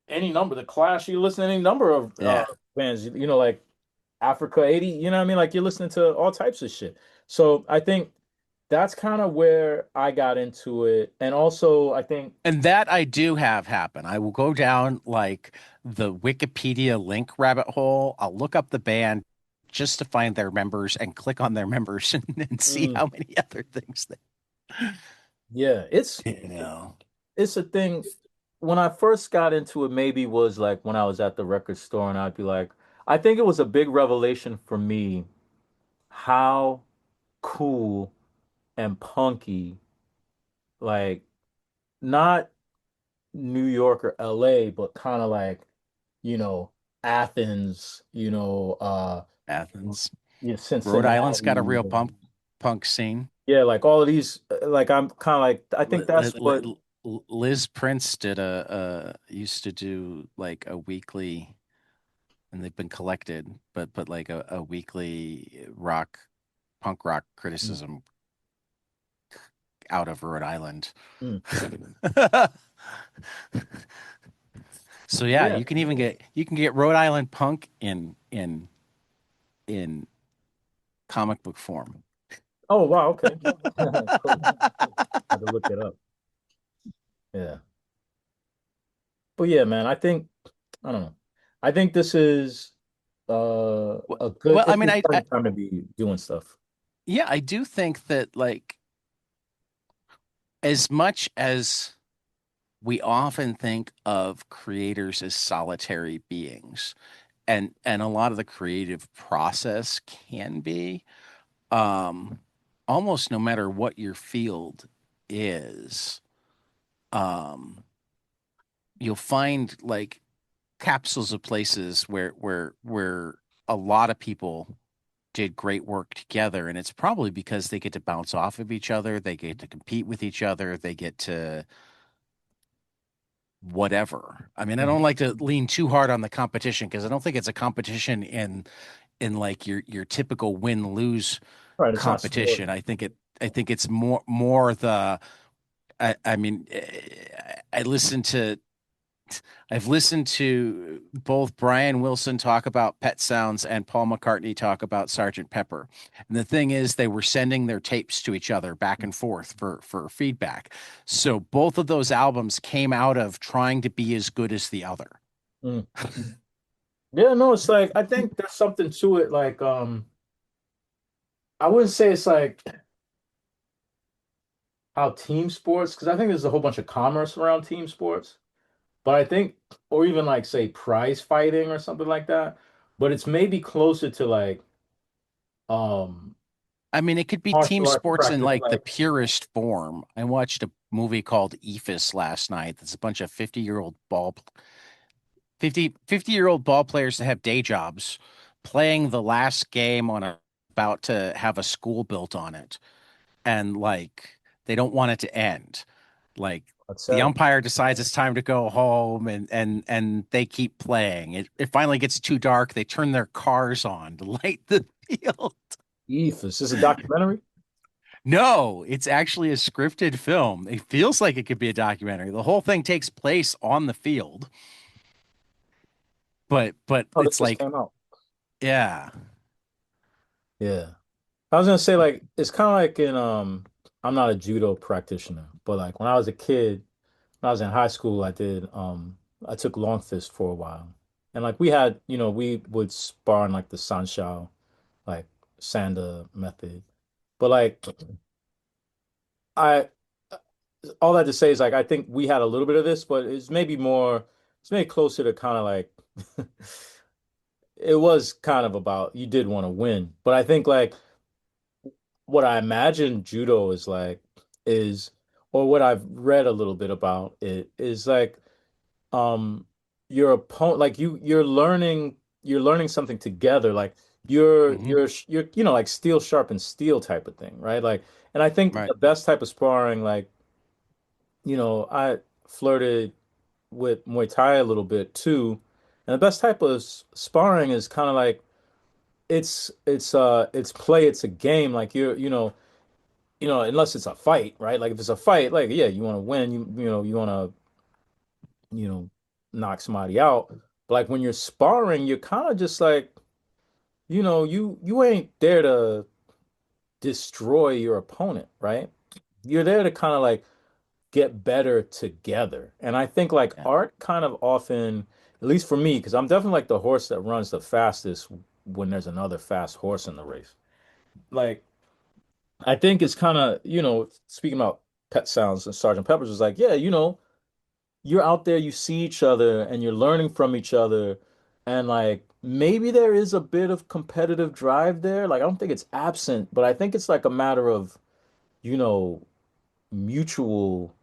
any number, The Clash. You listen to any number of Yeah. bands. Like Africa 80. You know what I mean? Like you're listening to all types of shit. So I think that's kind of where I got into it. And also, I think, And that I do have happen. I will go down like the Wikipedia link rabbit hole. I'll look up the band just to find their members and click on their members and see mm, how many other things yeah, you know. it's a thing. When I first got into it, maybe was like when I was at the record store, and I'd be like, I think it was a big revelation for me how cool and punky, like not New York or LA, but kind of like, you know, Athens, Athens. Rhode Island's got a Cincinnati. real punk scene. Yeah, like all of these, like I'm kind of like, I think Li- that's li- what. li- Liz Prince did used to do like a weekly, and they've been collected, but like a weekly punk rock Mm, criticism out of Rhode Island. mm. So yeah, Yeah. you can get Rhode Island punk in comic book form. Oh, wow. Okay. Cool. Had to look it up. Yeah. But yeah, man, I don't know. I think this is a good, Well, I it's an mean, exciting time to be doing stuff. yeah, I do think that like as much as we often think of creators as solitary beings, and a lot of the creative process can be um almost no matter what your field is, um you'll find like capsules of places where a lot of people did great work together, and it's probably because they get to bounce off of each other, they get to compete with each other, they get to whatever. I mean, I Mhm. don't like to lean too hard on the competition because I don't think it's a competition in like your typical win-lose Right, it's not sport. competition. I think it's more the I mean I listen to I've listened to both Brian Wilson talk about Pet Sounds and Paul McCartney talk about Sergeant Pepper. And the thing is, they were sending their tapes to each other back and forth for feedback. So both of those albums came out of trying to be as good as the other. Mm. Yeah, no, it's like I think there's something to it. Like, I wouldn't say it's like how team sports, because I think there's a whole bunch of commerce around team sports. But I think, or even like say prize fighting or something like that. But it's maybe closer to like um I mean, it could be team martial arts sports in practice, like the like purest form. I watched a movie called Ephus last night. That's a bunch of 50-year-old ball players that have day jobs playing the last game on a about to have a school built on it. And like they don't want it to end. Like what's the that? umpire decides it's time to go home and they keep playing. It finally gets too dark. They turn their cars on to light the field. Eve, is this a documentary? No, it's actually a scripted film. It feels like it could be a documentary. The whole thing takes place on the field, but Oh, this it's just like, came out. yeah. Yeah. I was gonna say like it's kind of like in I'm not a judo practitioner, but like when I was a kid, when I was in high school, I took long fist for a while. And like we had, we would spar in like the Sanshao, like Sanda method. But like I all that to say is like I think we had a little bit of this, but it's maybe closer to kind of like it was kind of about you did want to win. But I think like what I imagine judo is like is or what I've read a little bit about it is like um your opponent like you're learning something together like Hmm. you're like steel sharpens steel type of thing, right? Like and I think Right. the best type of sparring like I flirted with Muay Thai a little bit too, and the best type of sparring is kind of like it's play, it's a game, like unless it's a fight, right? Like if it's a fight, like yeah, you want to win, you want to you know knock somebody out. But like when you're sparring, you're kind of just like you ain't there to destroy your opponent, right? You're there to kind of like get better together. And I think like Yeah. art kind of often, at least for me, because I'm definitely like the horse that runs the fastest when there's another fast horse in the race. Like I think it's kind of, speaking about Pet Sounds and Sergeant Pepper's was like, yeah, you're out there, you see each other and you're learning from each other. And like maybe there is a bit of competitive drive there. Like I don't think it's absent, but I think it's like a matter of, you know, mutual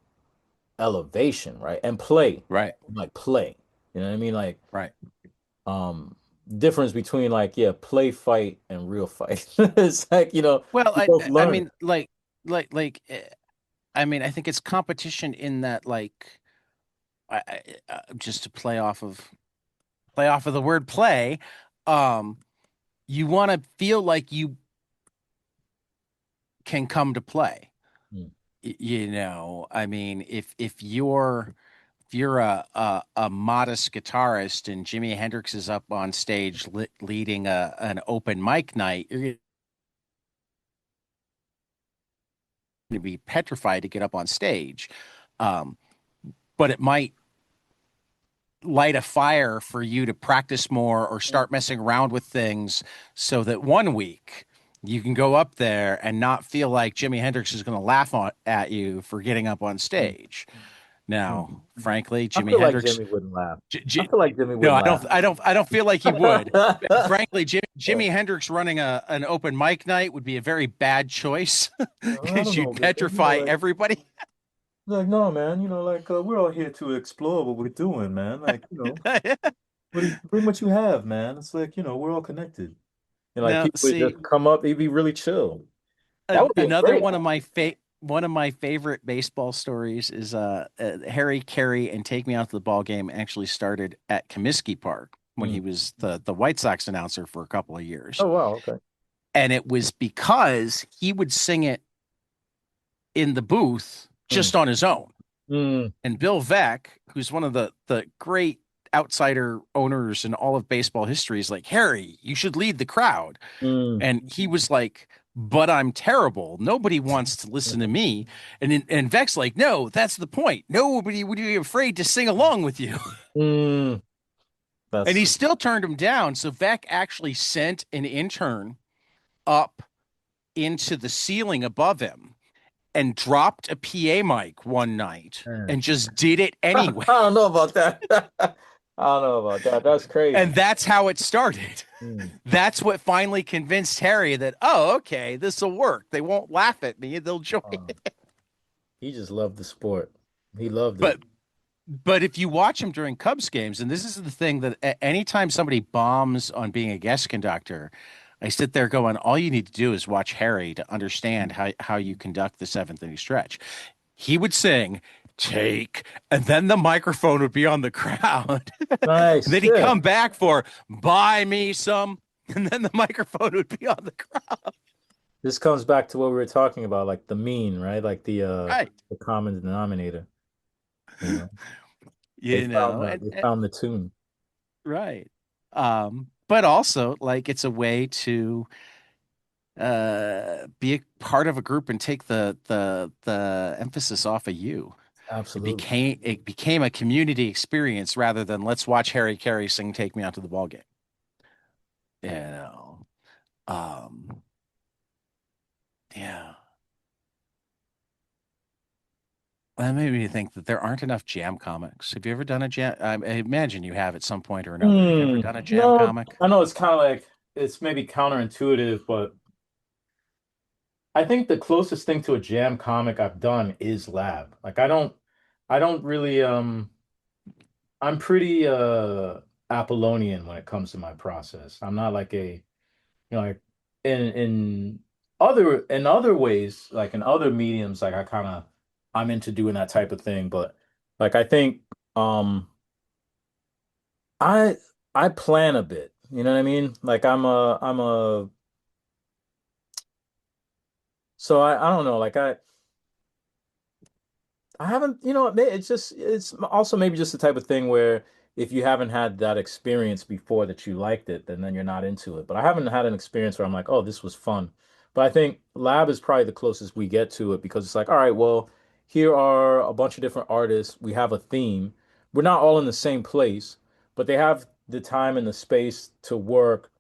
elevation, right? And play, Right. like play. You know what I mean? Like, Right. um, difference between like, yeah, play fight and real fight. It's like, Well, you both I learn. mean like I mean, I think it's competition in that like just to play off of the word play, um you want to feel like you can come to play. Mm. I mean, if you're a modest guitarist and Jimi Hendrix is up on stage leading an open mic night, you're going to be petrified to get up on stage. Um, but it might light a fire for you to practice more or start messing around with things so that one week you can go up there and not feel like Jimi Hendrix is going to at you for getting up on Mm. stage. Mm. Now, frankly, I Jimi feel like Hendrix Jimmy wouldn't laugh. J I J feel like Jimmy no, wouldn't laugh. I don't feel like he would. I Frankly, Jimi Hendrix running an open mic night would be a very bad choice don't because you'd know, man. petrify everybody. Like, no, man, like we're all here to explore what we're doing, man. Like, bring what you have, man. It's like, we're all connected. And like Now, people would see, just come up, it'd be really chill. That would be a another great. one of my favorite baseball stories is Harry Carey and Take Me Out to the Ball Game actually started at Comiskey Park when he Mm. was the White Sox announcer for a couple of years. Oh wow, okay. And it was because he would sing it in the booth Mm. just on his own. Mm. And Bill Veeck, who's one of the great outsider owners in all of baseball history, is like, Harry, you should lead the crowd. Mm. And he was like, but I'm terrible. Nobody wants to listen to me. And Veck's like, no, that's the point. Nobody would be afraid to sing along with you. Mm. And That's he still turned him down. So Veck actually sent an intern up into the ceiling above him and dropped a PA mic one night man. and just did it I anyway. don't know about that. I don't know about that. That's crazy. And that's how it started. Mm. That's what finally convinced Harry that, oh, okay, this will work. They won't laugh at me. They'll join. Um, he just loved the sport. He loved it. But but if you watch him during Cubs games, and this is the thing that anytime somebody bombs on being a guest conductor, I sit there going, all you need to do is watch Harry to understand how you conduct the seventh inning stretch. He would sing, take, and then the microphone would be on the crowd. Nice. Then he'd Yeah. come back for buy me some, and then the microphone would be on the crowd. This comes back to what we were talking about, like the mean, right? Like Right. the common denominator. You know, You know, they found the tune. right. But also like it's a way to be a part of a group and take the emphasis off of you. Absolutely. It became a community experience rather than let's watch Harry Carey sing Take Me Out to the Ball Game. You know. Um yeah. That made me think that there aren't enough jam comics. Have you ever done a jam? I imagine you have at some point or another. Have you ever done a jam No, comic? I know it's kind of like it's maybe counterintuitive, but I think the closest thing to a jam comic I've done is lab. Like I don't really I'm pretty Apollonian when it comes to my process. I'm not like like in other ways, like in other mediums, like I'm into doing that type of thing, but like I think I I plan a bit. You know what I mean? Like I'm a so I don't know, like I haven't, it's just, it's also maybe just the type of thing where if you haven't had that experience before that you liked it, then you're not into it. But I haven't had an experience where I'm like, oh, this was fun. But I think Lab is probably the closest we get to it because it's like, all right, well, here are a bunch of different artists. We have a theme. We're not all in the same place, but they have the time and the space to work,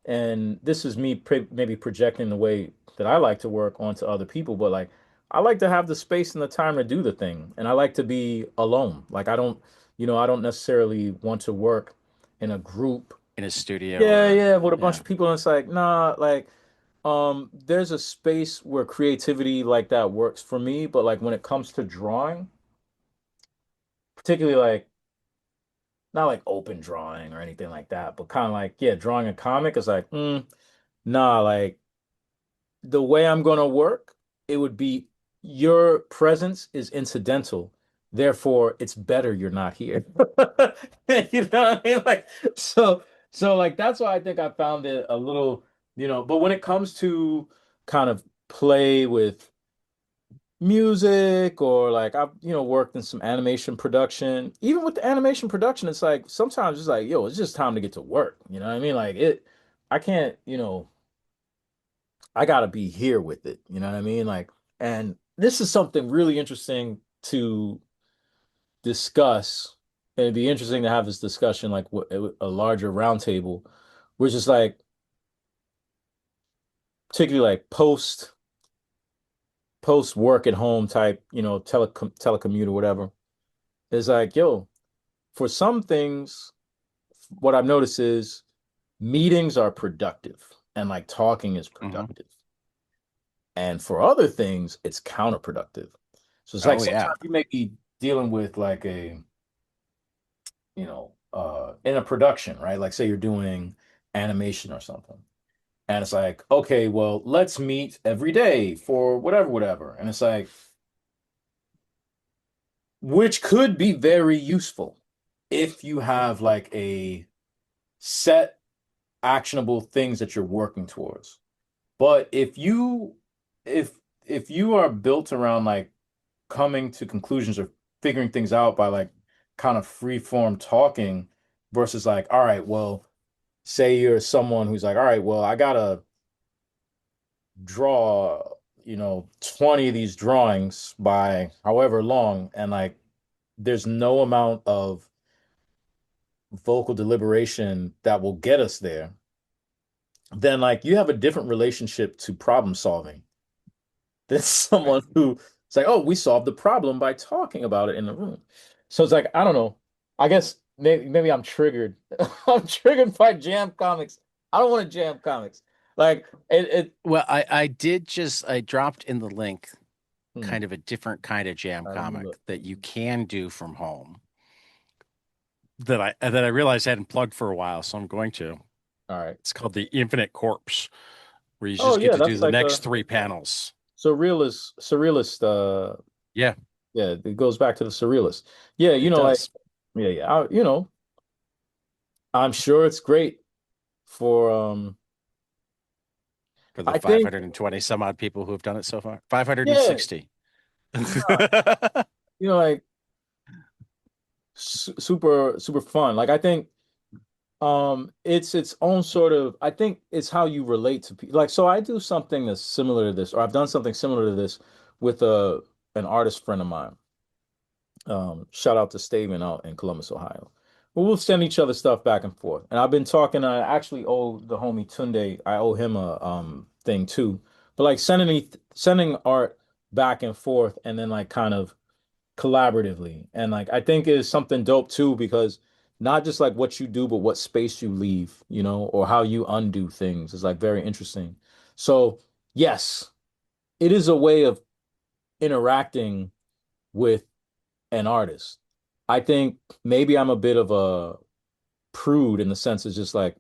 and this is me maybe projecting the way that I like to work onto other people, but like I like to have the space and the time to do the thing, and I like to be alone. Like I don't necessarily want to work in a group. In a studio Yeah, or yeah, with a bunch yeah. of people, and it's like, nah, like there's a space where creativity like that works for me, but like when it comes to drawing, particularly like not like open drawing or anything like that, but kind of like, yeah, drawing a comic is like, nah, like the way I'm going to work, it would be your presence is incidental. Therefore, it's better you're not here. You know what I mean? Like, so like that's why I think I found it a little, but when it comes to kind of play with music or like I've, worked in some animation production, even with the animation production, it's like sometimes it's like, yo, it's just time to get to work. You know what I mean? Like I can't, I gotta be here with it. You know what I mean? Like, and this is something really interesting to discuss. And it'd be interesting to have this discussion, like a larger roundtable, which is like, particularly like post work at home type, telecommute or whatever. It's like, yo, for some things, what I've noticed is meetings are productive and like talking is Hmm. productive. And for other things, it's counterproductive. So it's like Oh yeah. sometimes you may be dealing with like in a production, right? Like say you're doing animation or something. And it's like, okay, well, let's meet every day for whatever, whatever. And it's like, which could be very useful if you have like a set actionable things that you're working towards. But if if you are built around like coming to conclusions or figuring things out by like kind of free form talking versus like, all right, well, say you're someone who's like, all right, well, I gotta draw, 20 of these drawings by however long, and like there's no amount of vocal deliberation that will get us there, then like you have a different relationship to problem solving than Right. someone who it's like, oh, we solved the problem by talking about it in the room. So it's like, I don't know. I guess maybe I'm triggered. I'm triggered by jam comics. I don't want to jam comics. Like it Well, I dropped in the link hmm, kind of a different kind of jam let me comic look. that you can do from home that I realized I hadn't plugged for a while, so I'm going to. All right. It's called the Infinite Corpse, where you Oh just get yeah, to do that's the like next a three panels. surrealist Yeah, yeah, it goes back to the surrealist. Yeah, it like does. yeah, I'm sure it's great for For the I think 520 some odd people who have done it so far. yeah, 560. like super fun. Like I think it's its own sort of I think it's how you relate to people. Like so I do something that's similar to this, or I've done something similar to this with a an artist friend of mine. Shout out to Staven out in Columbus, Ohio. But we'll send each other stuff back and forth. And I've been talking, I actually owe the homie Tunde, I owe him a thing too. But like sending art back and forth and then like kind of collaboratively. And like I think is something dope too, because not just like what you do, but what space you leave, or how you undo things is like very interesting. So yes, it is a way of interacting with an artist. I think maybe I'm a bit of a prude in the sense it's just like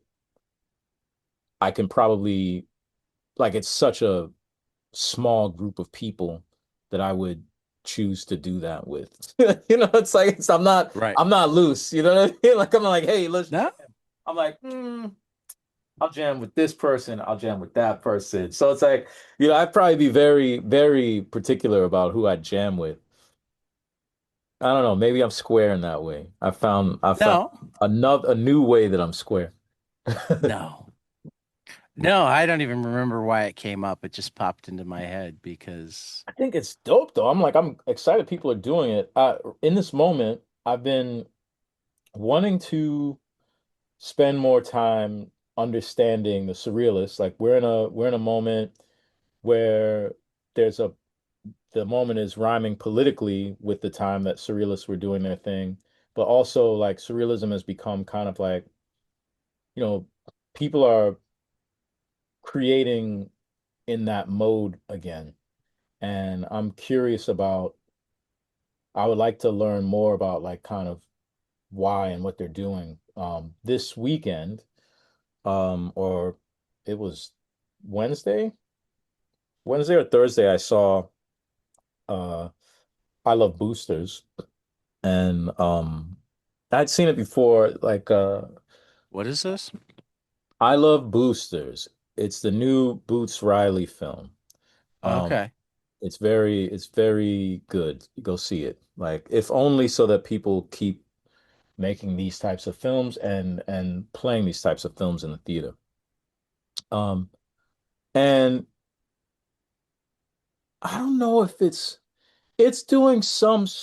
I can probably like it's such a small group of people that I would choose to do that with. It's like I'm not Right. I'm not loose. You know what I mean? Like I'm not like, hey, let's jam. No, I'm like, I'll jam with this person, I'll jam with that person. So it's like, I'd probably be very, very particular about who I jam with. I don't know. Maybe I'm square in that way. I found no, a new way that I'm square. no. No, I don't even remember why it came up. It just popped into my head because I think it's dope though. I'm excited people are doing it. In this moment, I've been wanting to spend more time understanding the surrealists. Like we're in a moment where there's a the moment is rhyming politically with the time that surrealists were doing their thing, but also like surrealism has become kind of like, you know, people are creating in that mode again. And I'm curious about, I would like to learn more about like kind of why and what they're doing. This weekend, or it was Wednesday, Wednesday or Thursday, I saw uh I Love Boosters and I'd seen it before, like what is this? I Love Boosters. It's the new Boots Riley film. Um, Okay. it's very good. Go see it. Like, if only so that people keep making these types of films and playing these types of films in the theater. Um, and I don't know if it's doing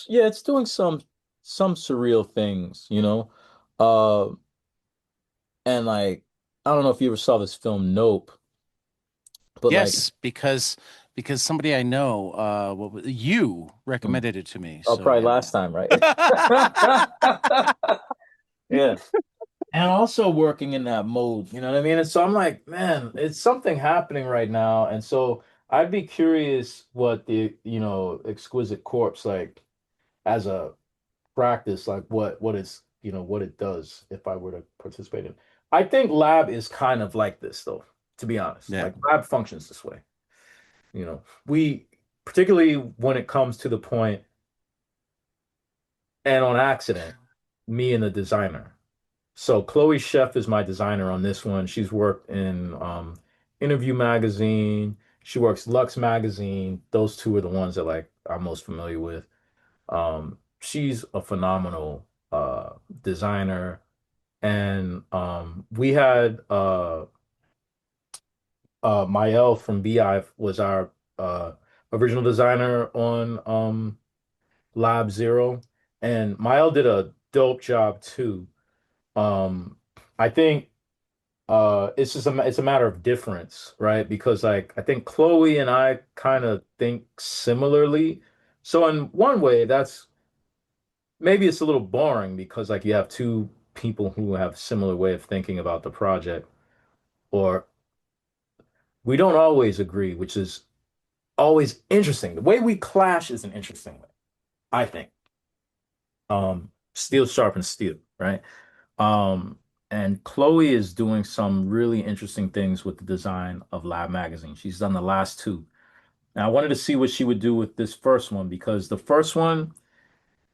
yeah, it's doing some surreal things, Uh, and like I don't know if you ever saw this film Nope, but like Yes, because somebody I know, you hmm, recommended it to me. oh, So probably yeah. last time, right? Yeah. And also working in that mode, you know what I mean? And so I'm like, man, it's something happening right now. And so I'd be curious what the, Exquisite Corpse like as a practice, like what it's what it does if I were to participate in. I think lab is kind of like this though, to be honest. Yeah. Like lab functions this way. We particularly when it comes to the point and on accident, me and the designer. So Chloe Chef is my designer on this one. She's worked in Interview Magazine. She works Lux Magazine. Those two are the ones that like I'm most familiar with. She's a phenomenal designer. And we had Mael from Beehive was our original designer on Lab Zero. And Mael did a dope job too. I think it's a matter of difference, right? Because like I think Chloe and I kind of think similarly. So in one way, that's maybe it's a little boring because like you have two people who have similar way of thinking about the project, or we don't always agree, which is always interesting. The way we clash is an interesting way, I think. Steel sharpens steel, right? Um, and Chloe is doing some really interesting things with the design of Lab Magazine. She's done the last two. Now, I wanted to see what she would do with this first one because the first one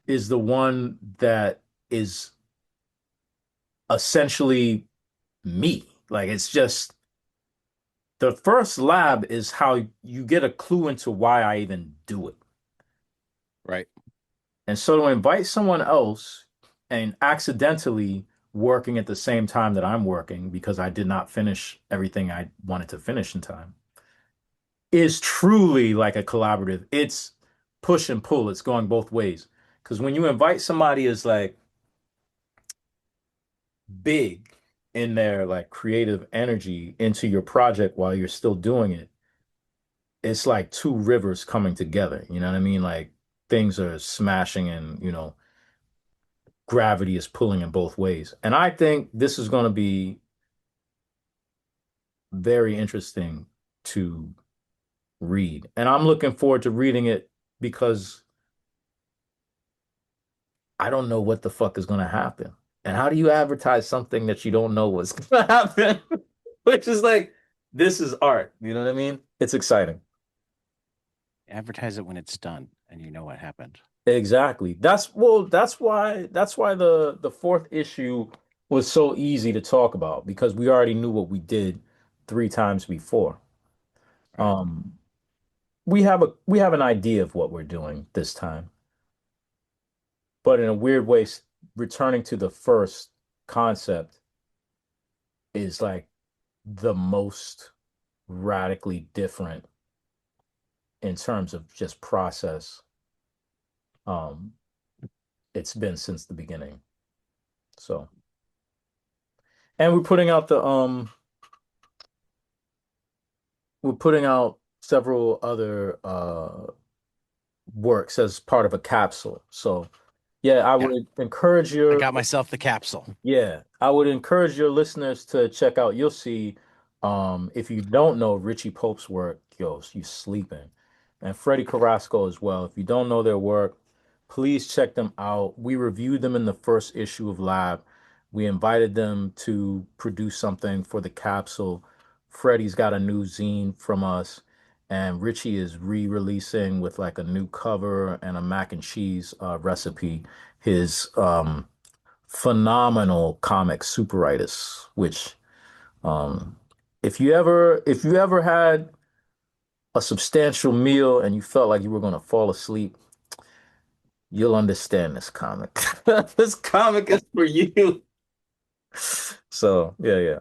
is the one that is essentially me. Like it's just the first lab is how you get a clue into why I even do it. Right. And so to invite someone else and accidentally working at the same time that I'm working because I did not finish everything I wanted to finish in time is truly like a collaborative. It's push and pull. It's going both ways. Because when you invite somebody as like big in their like creative energy into your project while you're still doing it, it's like two rivers coming together. You know what I mean? Like things are smashing and, gravity is pulling in both ways. And I think this is going to be very interesting to read. And I'm looking forward to reading it because I don't know what the fuck is going to happen. And how do you advertise something that you don't know what's going to happen? Which is like, this is art. You know what I mean? It's exciting. Advertise it when it's done and you know what happened. Exactly. That's why the fourth issue was so easy to talk about because we already knew what we did three times before. Right. Um, we have an idea of what we're doing this time, but in a weird way, returning to the first concept is like the most radically different in terms of just process. Um, it's been since the beginning. So, and we're putting out several other works as part of a capsule. So, yeah, I Yeah. would encourage I your got myself the capsule. Yeah, I would encourage your listeners to check out. You'll see, if you don't know Richie Pope's work, yo, you sleeping, and Freddie Carrasco as well. If you don't know their work, please check them out. We reviewed them in the first issue of Lab. We invited them to produce something for the capsule. Freddie's got a new zine from us, and Richie is re-releasing with like a new cover and a mac and cheese recipe. His phenomenal comic Superitis, which um if you ever had a substantial meal and you felt like you were gonna fall asleep, you'll understand this comic. This comic is for you. So yeah, yeah.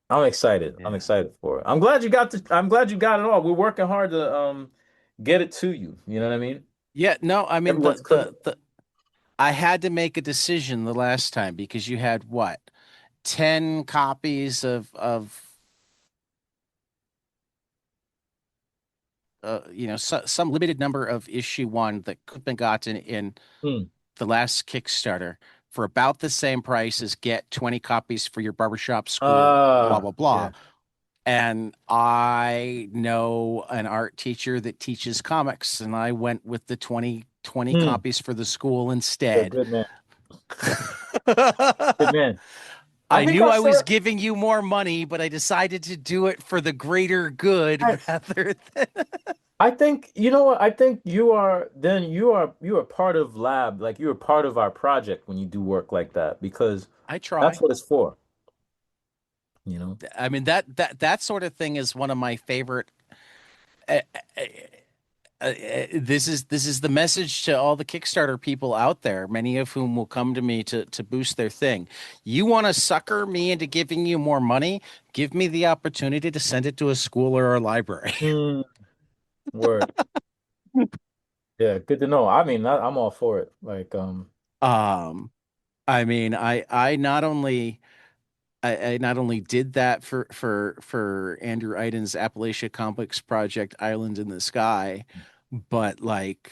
I'm excited. I'm Yeah. excited for it. I'm glad you got it all. We're working hard to get it to you. You know what I mean? Yeah, no, I mean Everyone's cooking. the I had to make a decision the last time because you had what? 10 copies of some limited number of issue one that could have been gotten in Hmm. the last Kickstarter for about the same price as get 20 copies for your barbershop school, blah blah blah. Yeah. And I know an art teacher that teaches comics, and I went with the 20 Hmm. copies for the school You're a instead. good man. Good man. I I think knew I I was start. giving you more money, but I decided to do it for the greater good I, rather than I think you know what? I think you are part of lab, like you are part of our project when you do work like that because I that's try. what it's for, you know. I mean that sort of thing is one of my favorite. Uh, uh, this is the message to all the Kickstarter people out there, many of whom will come to me to boost their thing. You want to sucker me into giving you more money? Give me the opportunity to send it to a school or a library. Mm, word. Yeah, good to know. I mean, I'm all for it. Like, Um, I mean, I not only did that for Andrew Aiden's Appalachia Comics project, Island in the Sky, but like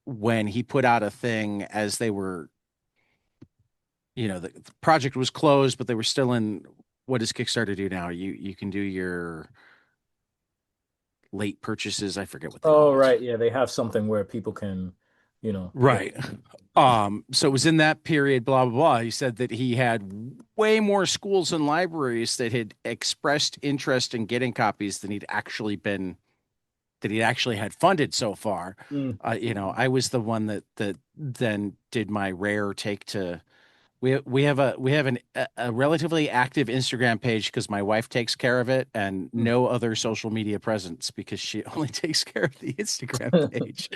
when he put out a thing as they were, the project was closed, but they were still in. What does Kickstarter do now? You can do your late purchases. I forget what they oh call it. right, yeah, they have something where people can, yeah. Right. So it was in that period, blah, blah, blah. He said that he had way more schools and libraries that had expressed interest in getting copies that he'd actually had funded so far. Mm. I was the one that then did my rare take to we have a relatively active Instagram page because my wife takes care of it and Mm. no other social media presence because she only takes care of the Instagram page.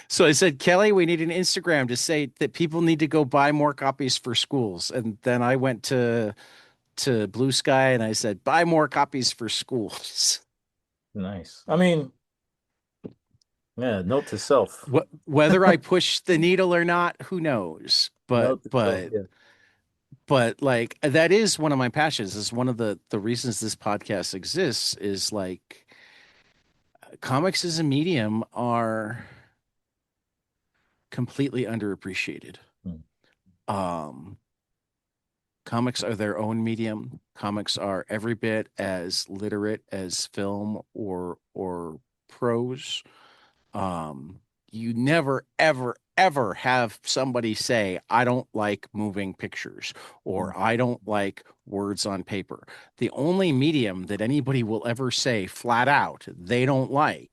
So I said, Kelly, we need an Instagram to say that people need to go buy more copies for schools. And then I went to Blue Sky and I said, buy more copies for schools. Nice. I mean, yeah, note to self. Whether I push the needle or not, who knows? But Note to self, but yeah. but like that is one of my passions. Is one of the reasons this podcast exists is like comics as a medium are completely underappreciated. Mm. Um, Comics are their own medium. Comics are every bit as literate as film or prose. Um, you never, ever, ever have somebody say, I don't like moving pictures Mm. or I don't like words on paper. The only medium that anybody will ever say flat out they don't like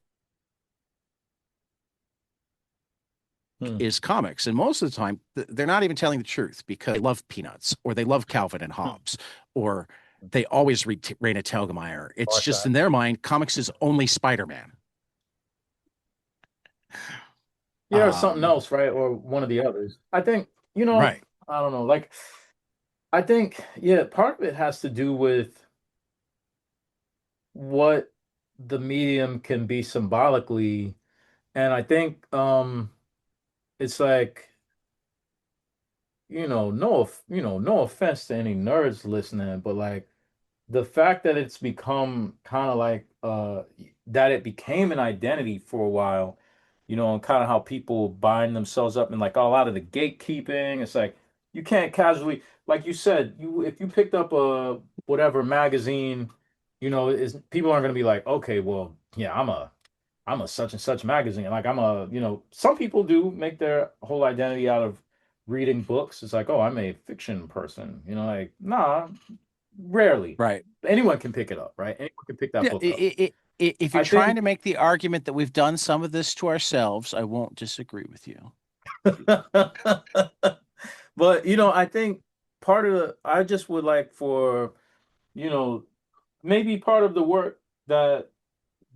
Mm. is comics. And most of the time, they're not even telling the truth because they love Peanuts or they love Calvin and Mm. Hobbes or they always read Raina Telgemeier. It's Far just side. in their mind, comics is only Spider-Man. Yeah, or something Um, else, right? Or one of the others. I think, right. I don't know. Like, I think, yeah, part of it has to do with what the medium can be symbolically. And I think it's like, no offense to any nerds listening, but like the fact that it's become kind of like that it became an identity for a while, and kind of how people bind themselves up in like a lot of the gatekeeping. It's like you can't casually, like you said, you if you picked up a whatever magazine, is people aren't going to be like, okay, well, yeah, I'm a such and such magazine. Like some people do make their whole identity out of reading books. It's like, oh, I'm a fiction person. Like, nah, rarely. Right. Anyone can pick it up, right? Anyone can pick that Yeah, book up. if you're I trying think, to make the argument that we've done some of this to ourselves, I won't disagree with you. but I think I just would like for, you know, maybe part of the work that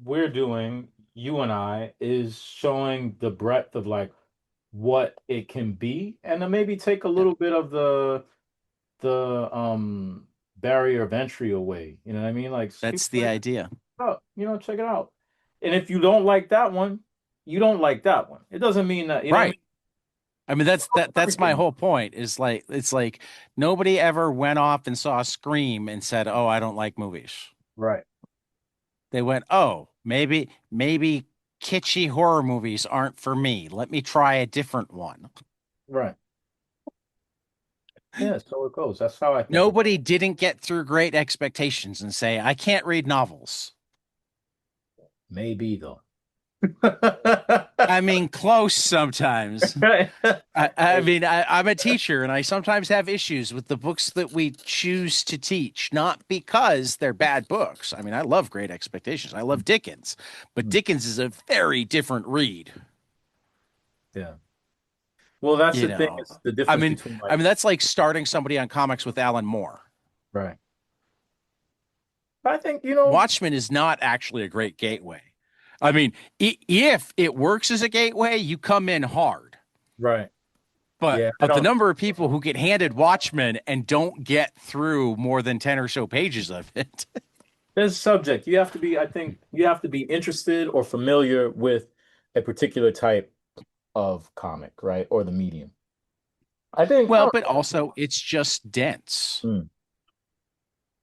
we're doing, you and I, is showing the breadth of like what it can be, and then maybe take a Yeah, little bit of the barrier of entry away. You know what I mean? Like people that's the like, idea. oh, check it out. And if you don't like that one, you don't like that one. It doesn't mean that, you know what I mean? Right. I mean that's my Everything. whole point is like it's like nobody ever went off and saw Scream and said, "Oh, I don't like movies." Right. They went, "Oh, maybe kitschy horror movies aren't for me. Let me try a different one." Right. Yeah, so it goes. That's how I think about Nobody didn't get through Great Expectations and say, "I can't read novels." it. Maybe though. I mean, close sometimes. I mean, I'm a teacher and I sometimes have issues with the books that we choose to teach, not because they're bad books. I mean, I love Great Expectations. I love Dickens, but Dickens is a very different read, Yeah. Well, that's you the thing, know. is the I difference mean, between I like, mean that's like starting somebody on comics with Alan Moore. right. I think, you know, Watchmen is not actually a great gateway. I mean, if it works as a gateway, you come in hard. right. But Yeah, I but the don't, number of people who get handed Watchmen and don't get through more than 10 or so pages of it. there's a subject. You have to be, I think you have to be interested or familiar with a particular type of comic, right? Or the medium. I think, I Well, don't but also it's just dense.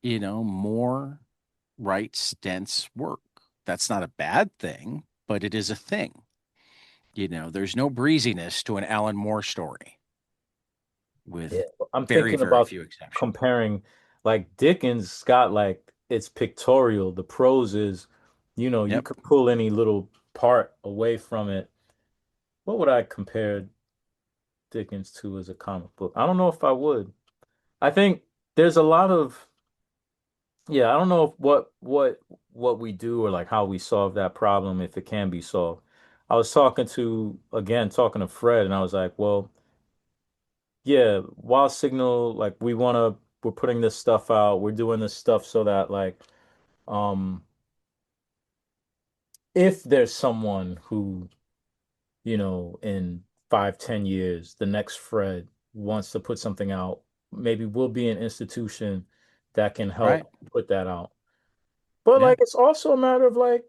know. More writes dense work. That's not a bad thing, but it is a thing. There's no breeziness to an Alan Moore story Yeah. with I'm very, thinking very about few exceptions. comparing like Dickens got like it's pictorial. The prose is, you Yep. could pull any little part away from it. What would I compare Dickens to as a comic book? I don't know if I would. I think there's a lot of, yeah, I don't know if what we do or like how we solve that problem if it can be solved. I was talking to Fred, and I was like, well, yeah, Wild Signal, like we're putting this stuff out, we're doing this stuff so that like um if there's someone who, in 5, 10 years, the next Fred wants to put something out, maybe we'll be an institution that can Right. help put that out. But Yeah. like it's also a matter of like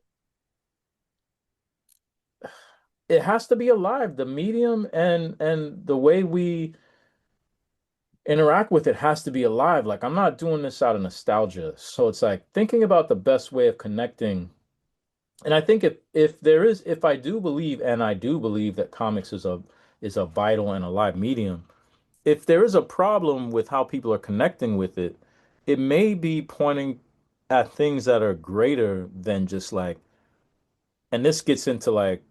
it has to be alive. The medium and the way we interact with it has to be alive. Like I'm not doing this out of nostalgia. So it's like thinking about the best way of connecting. And I think if I do believe, and I do believe that comics is a vital and alive medium, if there is a problem with how people are connecting with it, it may be pointing at things that are greater than just like, and this gets into like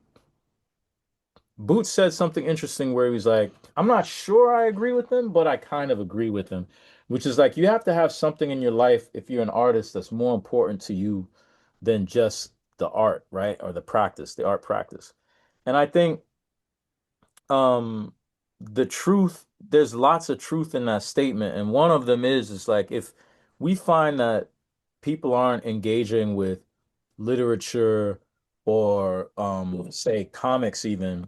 Boots said something interesting where he was like, I'm not sure I agree with him, but I kind of agree with him, which is like you have to have something in your life if you're an artist that's more important to you than just the art, right? Or the practice, the art practice. And I think um the truth, there's lots of truth in that statement. And one of them is like if we find that people aren't engaging with literature or say comics even,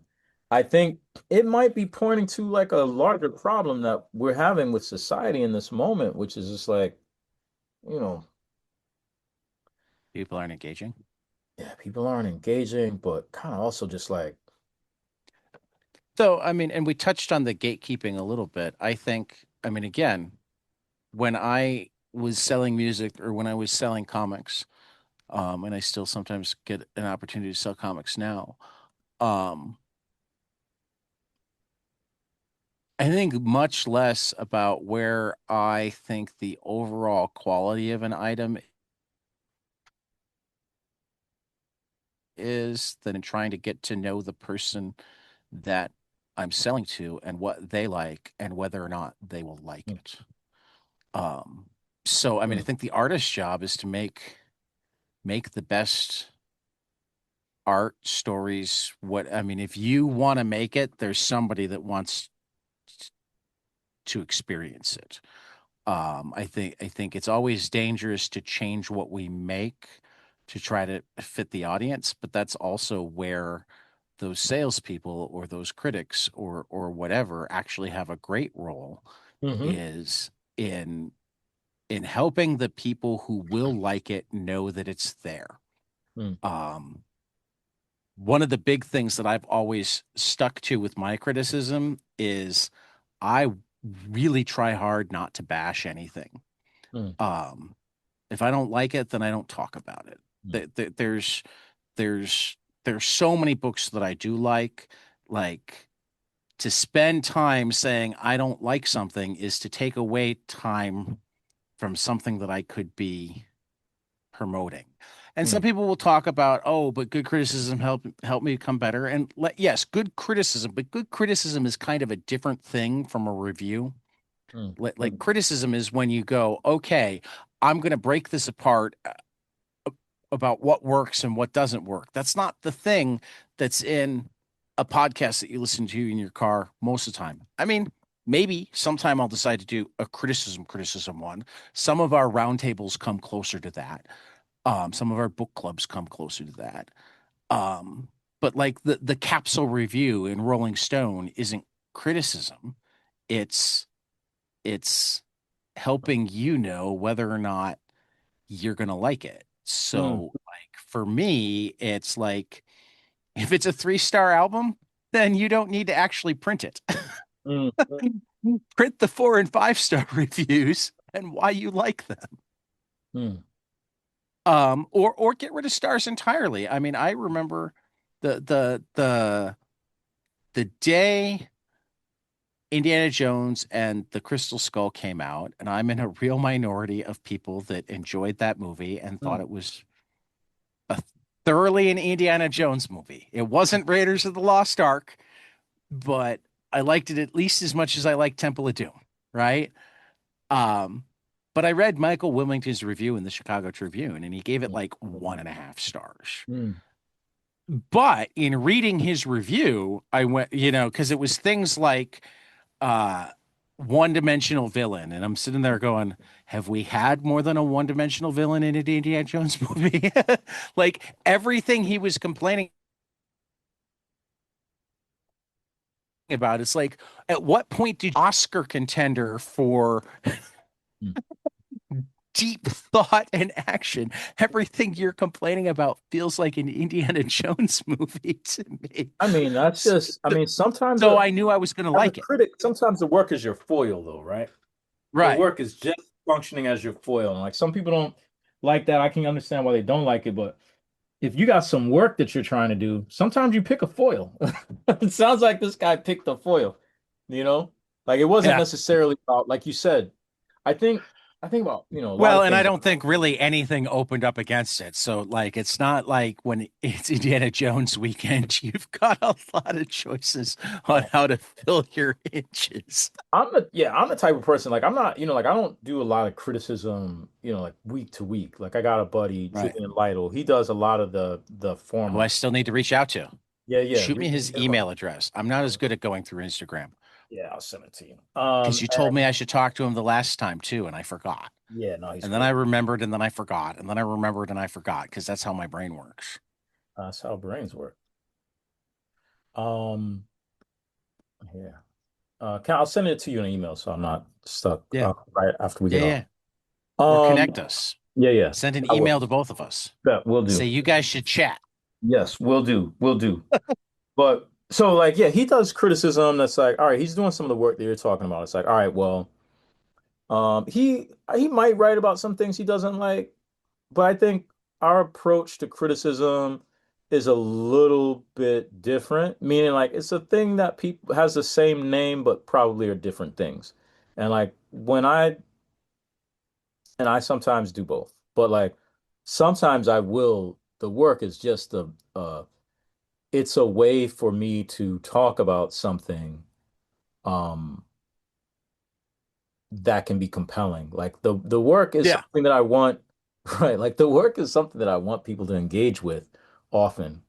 I think it might be pointing to like a larger problem that we're having with society in this moment, which is just like, you know, People aren't engaging. yeah, people aren't engaging, but kind of also just like, So, I mean, and we touched on the gatekeeping a little bit. I mean, again, when I was selling music or when I was selling comics, and I still sometimes get an opportunity to sell comics now. Um, I think much less about where I think the overall quality of an item is than in trying to get to know the person that I'm selling to and what they like and whether or not they will like mm, it. Um, so I mean, I mm, think the artist's job is to make the best art stories. What I mean, if you want to make it, there's somebody that wants to experience it. I think it's always dangerous to change what we make to try to fit the audience, but that's also where those salespeople or those critics or whatever actually have a great role mm-hmm, is in helping the people who will like it know that it's there. mm, Um, One of the big things that I've always stuck to with my criticism is I really try hard not to bash anything. mm, Um, if I don't like it, then I don't talk about it. mm, Th- th- There's there's there's so many books that I do like to spend time saying I don't like something is to take away time from something that I could be promoting. And some mm, people will talk about, oh, but good criticism help me become better. And yes, good criticism, but good criticism is kind of a different thing from a review. mm, Like criticism is when you go, okay, I'm going to break this apart about what works and what doesn't work. That's not the thing that's in a podcast that you listen to in your car most of the time. I mean, maybe sometime I'll decide to do a criticism one. Some of our roundtables come closer to that. Some of our book clubs come closer to that. Um, but like the capsule review in Rolling Stone isn't criticism. It's it's helping you know whether or not you're gonna like it. mm, So like for me, it's like if it's a 3-star album, then you don't need to actually print it. mm, mm, Print the 4 and 5-star reviews and why you like them. mm, Or get rid of stars entirely. I mean, I remember the day Indiana Jones and the Crystal Skull came out, and I'm in a real minority of people that enjoyed that movie and thought mm. it was a thoroughly an Indiana Jones movie. It wasn't Raiders of the Lost Ark, but I liked it at least as much as I liked Temple of Doom, right? Um, but I read Michael Wilmington's review in the Chicago Tribune, and he gave it like 1.5 stars. Mm. But in reading his review, I went, because it was things like uh one-dimensional villain, and I'm sitting there going, have we had more than a one-dimensional villain in an Indiana Jones movie? Like everything he was complaining about, it's like, at what point did Oscar contender for Mm. deep thought and action, everything you're complaining about feels like an Indiana Jones movie to me. I mean, that's So, just, I mean, sometimes so I knew I was going to as a like it. critic, sometimes the work is your foil, though, right? The Right. work is just functioning as your foil. And like some people don't like that. I can understand why they don't like it, but if you got some work that you're trying to do, sometimes you pick a foil. It sounds like this guy picked a foil, you know? Like it wasn't Yeah. necessarily about, like you said, I think about, a lot Well, of and I things. don't think really anything opened up against it. So, like, it's not like when it's Indiana Jones weekend, you've got a lot of choices on No. how to fill your inches. I'm the type of person like I'm not, like I don't do a lot of criticism, like week to week. Like I got a buddy, Right. Julian Lytle. He does a lot of the Who I former. still need to reach out to. Yeah, yeah. Shoot me his email address. I'm not as good at going through Instagram Yeah, I'll send it to you. because you told me I should talk to him the last time too, and I forgot. Yeah, no, he's And then I great. remembered, and then I forgot, and then I remembered, and I forgot because that's how my brain works. That's how brains work. Um, yeah. I'll send it to you in an email so I'm not stuck Yeah. right after we Yeah. get off. Yeah. Or Um, connect us. yeah, yeah. Send an I will. email to both of us. That will Say do. you guys should chat. Yes, will do. Will do. But so like, yeah, he does criticism that's like, all right, he's doing some of the work that you're talking about. It's like, all right, well, he might write about some things he doesn't like, but I think our approach to criticism is a little bit different, meaning like it's a thing that people has the same name but probably are different things. And like I sometimes do both, but like sometimes the work is just it's a way for me to talk about something um that can be compelling. Like the work is Yeah. something that I want, right? Like the work is something that I want people to engage with often,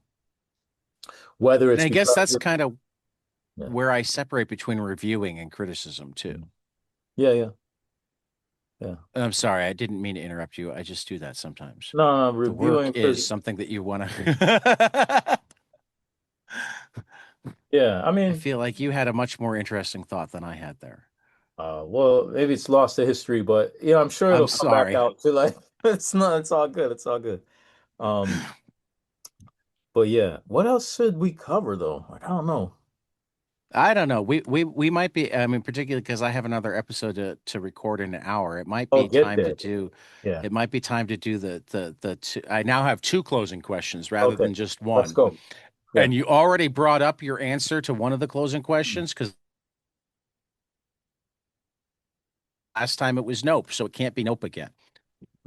whether And it's I guess because that's kind of yeah, where I separate between reviewing and criticism too. yeah, yeah, yeah. I'm sorry, I didn't mean to interrupt you. I just do that sometimes. No, no, The work reviewing is because something that you want to. yeah, I I mean, feel like you had a much more interesting thought than I had there. well, maybe it's lost to history, but I'm sure I'm it'll come back sorry. out to like it's all good, it's all good. Um, but yeah, what else should we cover though? Like I don't know. I don't know. We might be. I mean, particularly because I have another episode to record in an hour. It might Oh, be get time to there. do. Yeah. It might be time to do the two. I now have two closing questions rather Okay. than just Let's one. go. Yeah. And you already brought up your answer to one of the closing questions because last time it was nope, so it can't be nope again.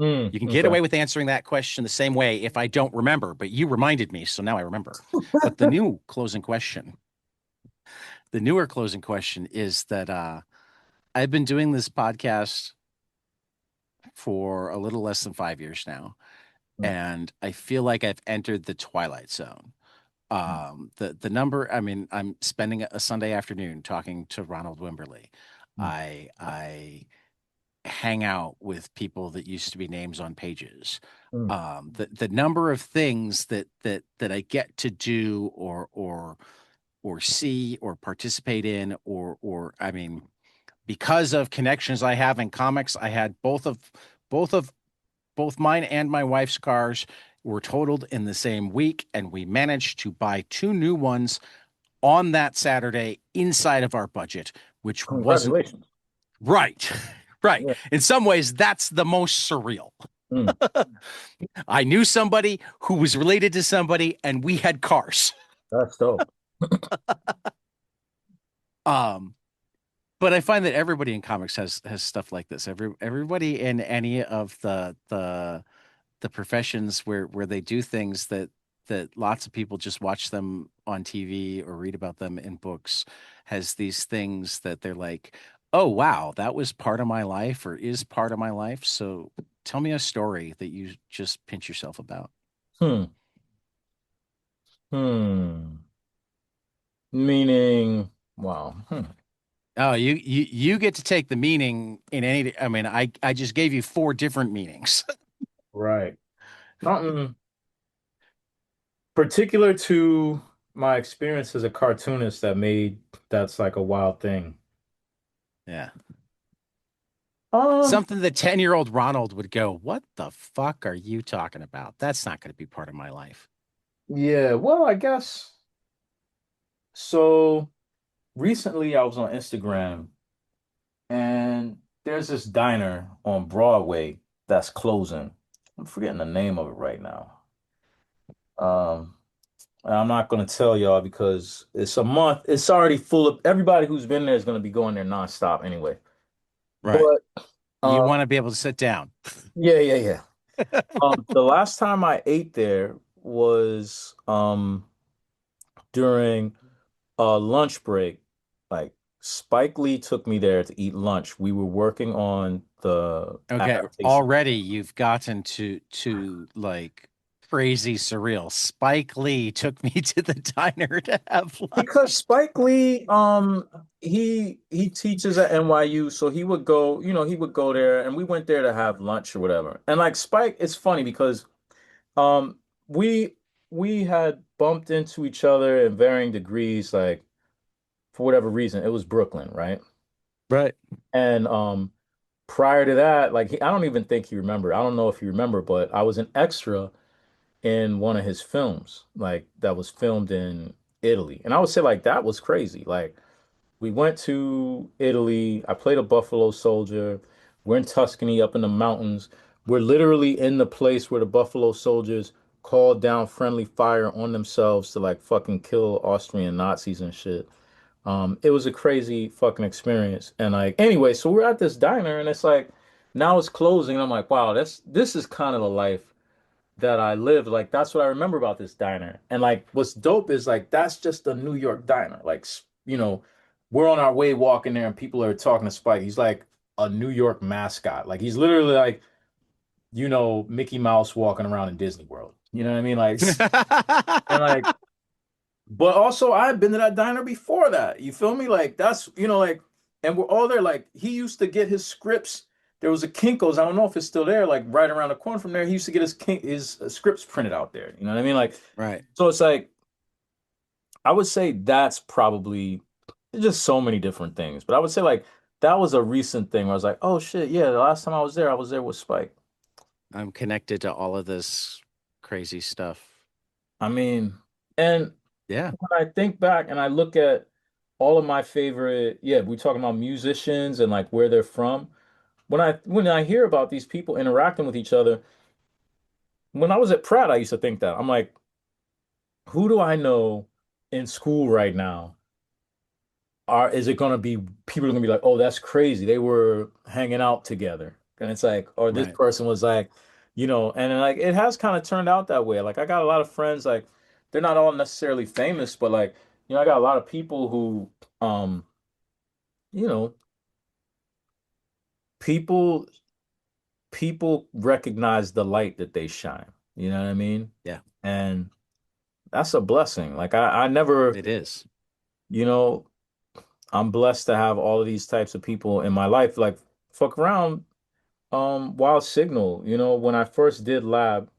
Mm, You can get okay. away with answering that question the same way if I don't remember, but you reminded me, so now I remember. But the newer closing question is that I've been doing this podcast for a little less than 5 years now, Mm, and I feel like I've entered the twilight zone. mm, The number, I mean, I'm spending a Sunday afternoon talking to Ronald Wimberly. mm, I hang out with people that used to be names on pages. mm. The number of things that I get to do or see or participate in or I mean, because of connections I have in comics, I had both of both mine and my wife's cars were totaled in the same week, and we managed to buy two new ones on that Saturday inside of our budget, which wasn't Congratulations. right. Right. Yeah. In some ways, that's the most surreal. Mm, I knew somebody who was related to somebody, and we had cars. that's dope. Um, but I find that everybody in comics has stuff like this. Everybody in any of the professions where they do things that lots of people just watch them on TV or read about them in books has these things that they're like, oh wow, that was part of my life or is part of my life. So tell me a story that you just pinch yourself about. Hmm. Hmm. Meaning, wow. Hmm. Oh, you get to take the meaning in any. I mean, I just gave you four different meanings. Right. Something particular to my experience as a cartoonist that made that's like a wild thing. Yeah. Um, Something that 10-year-old Ronald would go, what the fuck are you talking about? That's not going to be part of my life. yeah, well, I guess so. Recently, I was on Instagram and there's this diner on Broadway that's closing. I'm forgetting the name of it right now. Um, and I'm not gonna tell y'all because it's a month. It's already full of everybody who's been there is gonna be going there nonstop anyway. Right. But You um, want to be able to sit down. yeah, yeah, yeah. The last time I ate there was during a lunch break. Like Spike Lee took me there to eat lunch. We were working on the Okay, adaptation. already you've gotten to like crazy surreal. Spike Lee took me to the diner to have Because lunch. Spike Lee, he teaches at NYU, so he would go, he would go there, and we went there to have lunch or whatever. And like Spike, it's funny because um we we had bumped into each other in varying degrees, like for whatever reason. It was Brooklyn, right? Right. And prior to that, like I don't even think he remembered. I don't know if he remembered, but I was an extra in one of his films, like that was filmed in Italy. And I would say like that was crazy. Like we went to Italy. I played a Buffalo Soldier. We're in Tuscany up in the mountains. We're literally in the place where the Buffalo Soldiers called down friendly fire on themselves to like fucking kill Austrian Nazis and shit. It was a crazy fucking experience. And like anyway, so we're at this diner and it's like now it's closing and I'm like, wow, this is kind of the life that I lived. Like that's what I remember about this diner. And like what's dope is like that's just a New York diner. Like we're on our way walking there and people are talking to Spike. He's like a New York mascot. Like he's literally like, Mickey Mouse walking around in Disney World. You know what I mean? Like and like but also I've been to that diner before that. You feel me? Like that's like and we're all there. Like he used to get his scripts. There was a Kinko's. I don't know if it's still there, like right around the corner from there. He used to get his scripts printed out there. You know what I mean? Like Right. so it's like I would say that's probably just so many different things. But I would say like that was a recent thing where I was like, oh shit, yeah, the last time I was there with Spike. I'm connected to all of this crazy stuff. I mean, and Yeah. when I think back and I look at all of my favorite, yeah, we talking about musicians and like where they're from. When I hear about these people interacting with each other, when I was at Pratt, I used to think that. I'm like, who do I know in school right now? Is it gonna be people are gonna be like, oh, that's crazy. They were hanging out together. And it's like, or this Right. person was like, and like it has kind of turned out that way. Like I got a lot of friends, like they're not all necessarily famous, but like, I got a lot of people who, um, you know, people people recognize the light that they shine. You know what I mean? Yeah, And that's a blessing. Like I never, it is. you know, I'm blessed to have all of these types of people in my life. Like fuck around, Wild Signal, when I first did Lab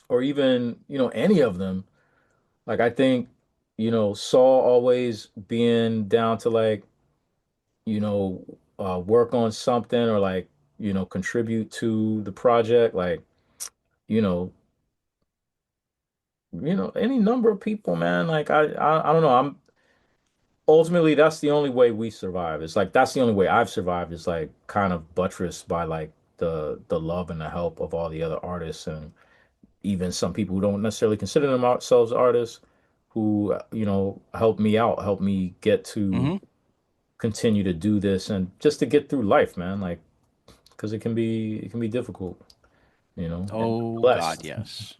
or even, any of them, like I think, Saul always being down to like, work on something or like, contribute to the project, like, you know, any number of people, man. Like I don't know. I'm ultimately that's the only way we survive. It's like that's the only way I've survived. Is like kind of buttressed by like the love and the help of all the other artists and even some people who don't necessarily consider themselves artists who help me out, help me get to Hmm. continue to do this and just to get through life, man. Like because it can be difficult, and Oh God, blessed. yes.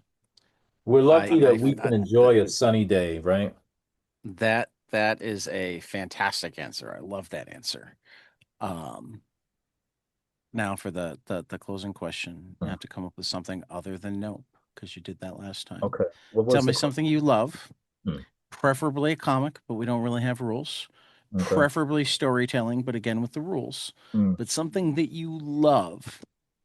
We're lucky that we I can enjoy a sunny day, right? that is a fantastic answer. I love that answer. Um, Now for the closing question, you Hmm. have to come up with something other than nope, because you did that last time. Okay. What Tell was me the question? something you love, Hmm. preferably a comic, but we don't really have rules. Okay. Preferably storytelling, but again with the rules. Hmm. But something that you love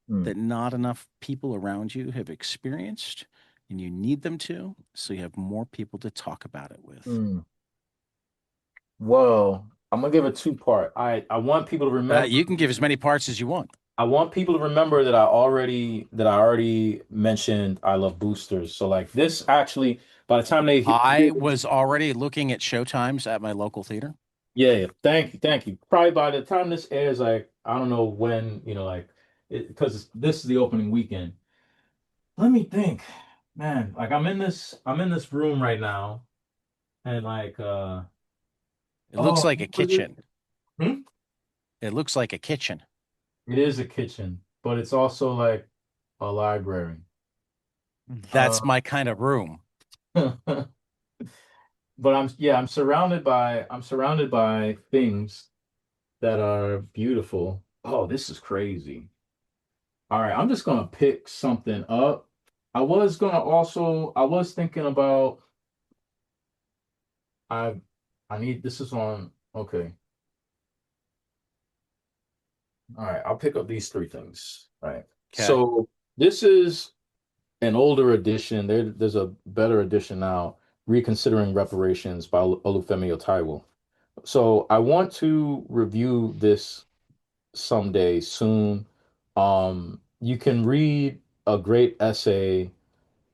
Hmm. that not enough people around you have experienced, and you need them to, so you have more people to talk about it with. Hmm. Well, I'm gonna give a two-part. I want people to remember. You can give as many parts as you want. I want people to remember that I already mentioned I love boosters. So like this actually, by the time they I hear this, was already looking at showtimes at my local theater. yeah, yeah. Thank you. Probably by the time this airs, like I don't know when, like because this is the opening weekend. Let me think, man. Like I'm in this room right now, and like It looks oh, like a what is it? kitchen. Hmm? It looks like a kitchen. It is a kitchen, but it's also like a library. That's Uh, my kind of room. but I'm surrounded by things that are beautiful. Oh, this is crazy. All right, I'm just gonna pick something up. I was thinking about I I need this is on okay. All right, I'll pick up these three things. All right. Okay. So this is an older edition. There's a better edition now, Reconsidering Reparations by Olufemi Otaiwo. So I want to review this someday soon. You can read a great essay,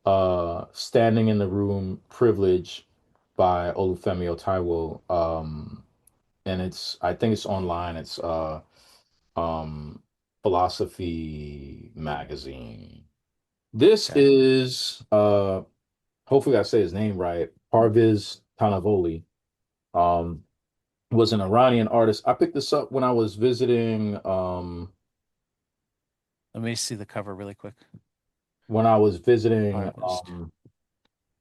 Standing in the Room, Privilege by Olufemi Otaiwo. And I think it's online. It's um, Philosophy Magazine. This Okay. is hopefully I say his name right. Parviz Tanavoli. Um, was an Iranian artist. I picked this up when I was Let me see the cover really quick. visiting Harvest.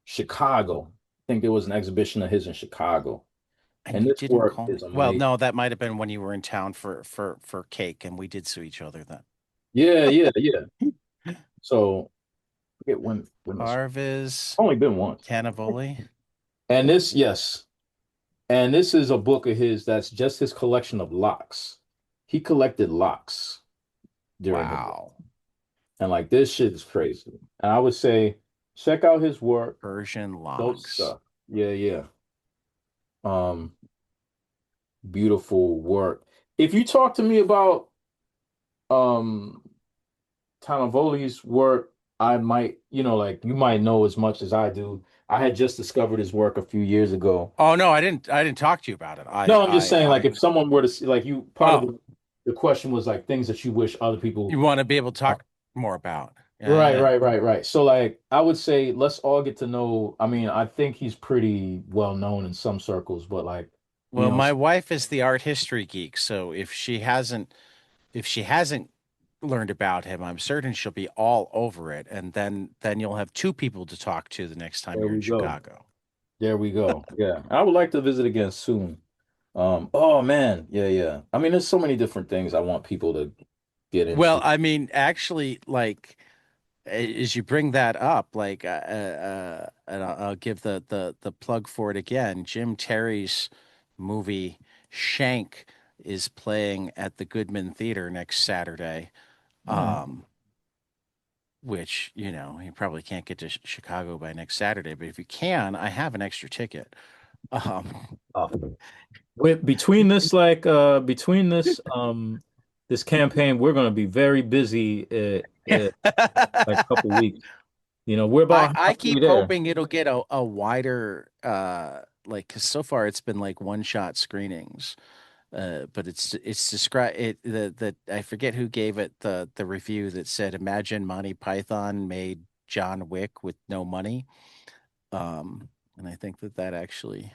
Chicago. I think there was an exhibition of his in Chicago. And And you this didn't work call is me. Well, amazing. no, that might have been when you were in town for cake, and we did see each other then. Yeah, yeah, yeah. So I forget when this Harvest only been once. Cannavoli. And this, yes. And this is a book of his that's just his collection of locks. He collected locks during his life. Wow. And like this shit is crazy. And I would say check out his work, Persian dope logs. stuff. Yeah, yeah. Um, Beautiful work. If you talk to me about um Tanavoli's work, I might, like you might know as much as I do. I had just discovered his work a few years ago. Oh no, I didn't talk to you about it. No, I'm just saying, like, if someone were to see, like, part of Oh, the question was like things that you wish other people. you want to be able to talk more about. Yeah, Right, yeah. right, right, right. So, like, I would say let's all get to know. I mean, I think he's pretty well known in some circles, but like, you Well, know, my wife is the art history geek, so if she hasn't learned about him, I'm certain she'll be all over it. And then you'll have two people to talk to the next time There you're in we go. Chicago. There we go. Yeah. I would like to visit again soon. Oh man. Yeah, yeah. I mean, there's so many different things I want people to get Well, into. I mean, actually, like as you bring that up, like, and I'll give the plug for it again. Jim Terry's movie Shank is playing at the Goodman Theater next Saturday. Oh, Um, which, you probably can't get to Chicago by next Saturday, but if you can, I have an extra ticket. Um, oh. With between this between this campaign, we're going to be very busy like a couple weeks. You know, we're I about I halfway keep there. hoping it'll get a wider like 'cause so far it's been like one shot screenings. But it's described it the I forget who gave it the review that said imagine Monty Python made John Wick with no money. And I think that actually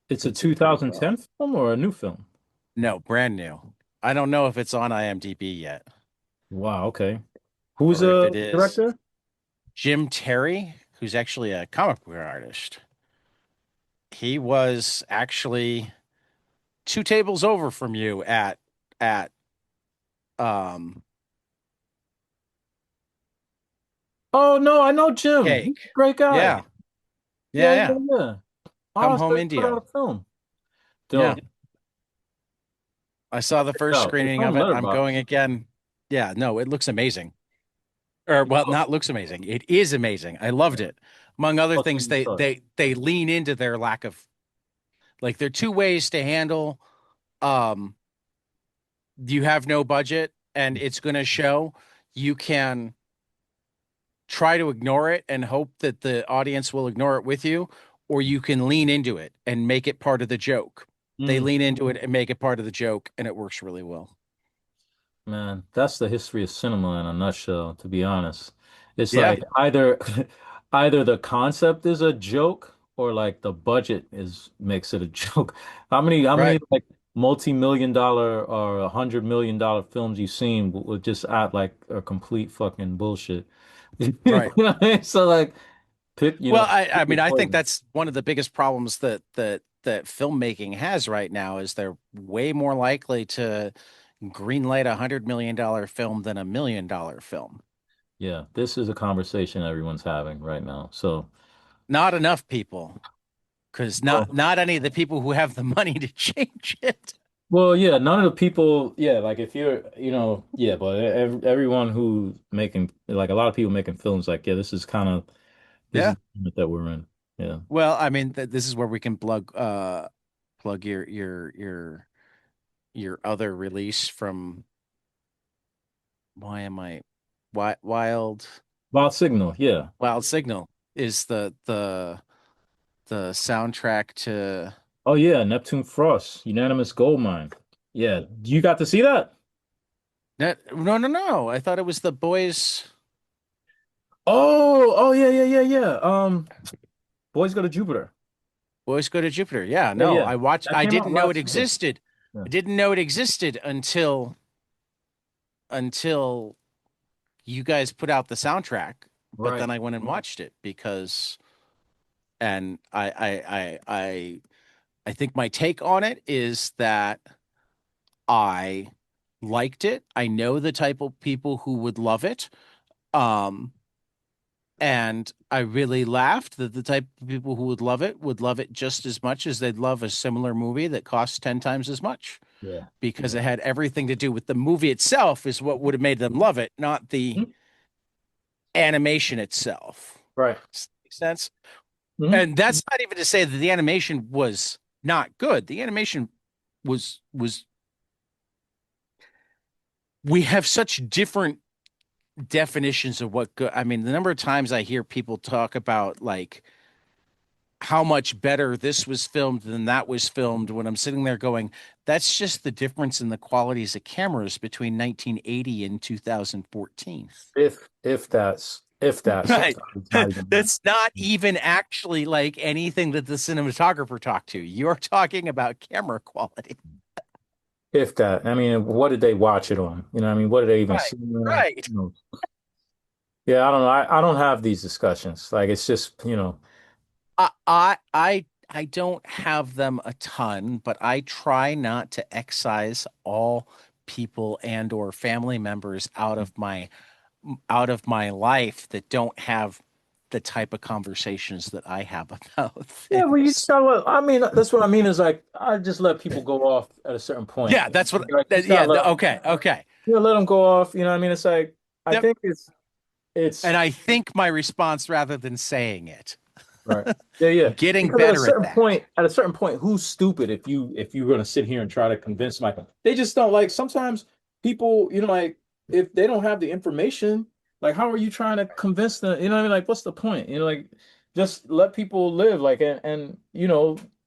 It's a puts it pretty well. 2010 film or a new film? No, brand new. I don't know if it's on IMDb yet, Wow, okay. Who's or if a it is. director? Jim Terry, who's actually a comic book artist. He was actually two tables over from you at um Oh no, I know Jim. He's a Cake. great guy. Yeah. Yeah, Yeah, yeah, yeah. yeah. Come Oh, so Home he put out Indio. a film. Yeah. Dope. I saw the first No, it's screening on of it. I'm going Letterboxd. again. Yeah, no, it looks amazing. Or well, not looks amazing. It is amazing. I loved it. Among other Oh, so things, you they saw it. they they lean into their lack of like there are two ways to handle um you have no budget and it's going to show. You can try to ignore it and hope that the audience will ignore it with you, or you can lean into it and make it part of the joke. They Mm. lean into it and make it part of the joke, and it works really well. Man, that's the history of cinema in a nutshell, to be honest. It's Yeah, like either either the concept is a joke or like the budget is makes it a joke. How many right, like multi-million dollar or $100 million films you've seen would just act like a complete fucking bullshit. You right. know what I mean? So like Well, pick I your mean, I think poison. that's one of the biggest problems that filmmaking has right now is they're way more likely to greenlight $100 million film than $1 million film. Yeah, this is a conversation everyone's having right now. So Not enough people, because not any of the people who have the money to change it. well, yeah, none of the people, yeah, like if you're, yeah, but everyone who's making, like a lot of people making films, like, yeah, this is Yeah. the moment that we're in. Yeah. Well, I mean, this is where we can plug your other release from why am I Wild Wild Signal, yeah. Wild Signal is the soundtrack to Oh, yeah, Neptune Frost, Unanimous Gold Mine. Yeah. You got to see that? no. I thought it was the boys Oh, yeah, yeah, yeah, yeah. Boys Go to Jupiter. boys go to Jupiter. Yeah, Yeah, no, yeah. I watched. That I came out didn't know it last year. existed. Yeah. I didn't know it existed until you guys put out the soundtrack. But Right. then I went and watched it because, and I think my take on it is that I liked it. I know the type of people who would love it. Um, and I really laughed that the type of people who would love it just as much as they'd love a similar movie that costs 10 times as much Yeah. because Yeah. it had everything to do with the movie itself is what would have made them love it, not the Mhm. animation itself. Right. Does that make sense? Hmm. And that's not even to say that the animation was not good. The animation was we have such different definitions of what good. I mean, the number of times I hear people talk about like how much better this was filmed than that was filmed when I'm sitting there going, that's just the difference in the qualities of cameras between 1980 and 2014. If that Right. sometimes not even that. That's not even actually like anything that the cinematographer talked to. You're talking about camera quality. If that. I mean, what did they watch it on? You know, what I mean, what did they even Right, see it on? right. Yeah, I don't know. I don't have these discussions. Like it's just, I don't have them a ton, but I try not to excise all people and or family members out of my life that don't have the type of conversations that I have about yeah, well, you just things. gotta I mean, that's what I mean is like I just let people go off at a certain point. Yeah, that's what Like you just yeah, gotta let okay, okay. let them go off. You know what I mean? It's like I Yep. think it's And I think my response rather than saying it. right. Yeah, yeah. Getting Because better at that. at a certain point, who's stupid if you're gonna sit here and try to convince Michael? They just don't like sometimes people, like if they don't have the information, like how are you trying to convince them? You know what I mean? Like, what's the point? Like just let people live, like and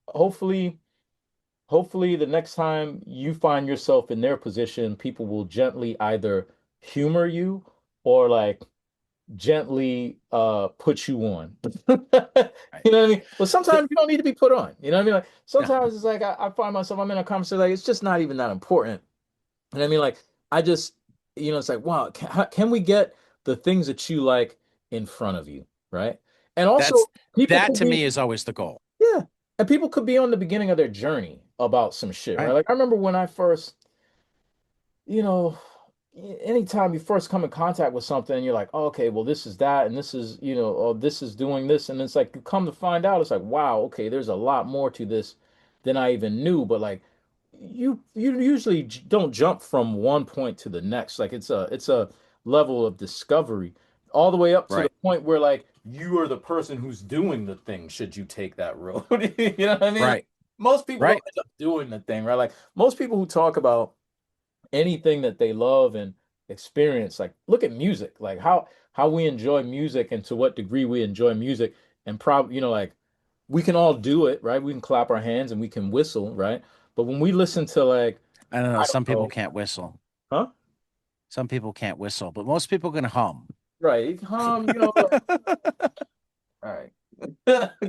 hopefully, hopefully the next time you find yourself in their position, people will gently either humor you or like gently put you on. Right. You know what I mean? But The- sometimes you don't need to be put on. You know what I mean? Like no, sometimes it's like I find myself I'm in a conversation like it's just not even that important. And I mean like I just it's like wow, can we get the things that you like in front of you, right? And also that's people that could to be me is always the goal. yeah, and people could be on the beginning of their journey about some shit, right? Right. Like I remember when I first you know, anytime you first come in contact with something, you're like, oh, okay, well, this is that, and this is, oh, this is doing this, and it's like you come to find out, it's like, wow, okay, there's a lot more to this than I even knew. But like, you usually don't jump from one point to the next. Like it's a level of discovery all the way up to the Right. point where like you are the person who's doing the thing. Should you take that road? You know what I mean? Like, Right. most people don't Right. end up doing the thing, right? Like most people who talk about anything that they love and experience. Like look at music, like how we enjoy music and to what degree we enjoy music, and probably like we can all do it, right? We can clap our hands and we can whistle, right? But when we listen to like I don't know. I don't Some people know, can't whistle. huh? Some people can't whistle, but most people can hum. Right, like, all right,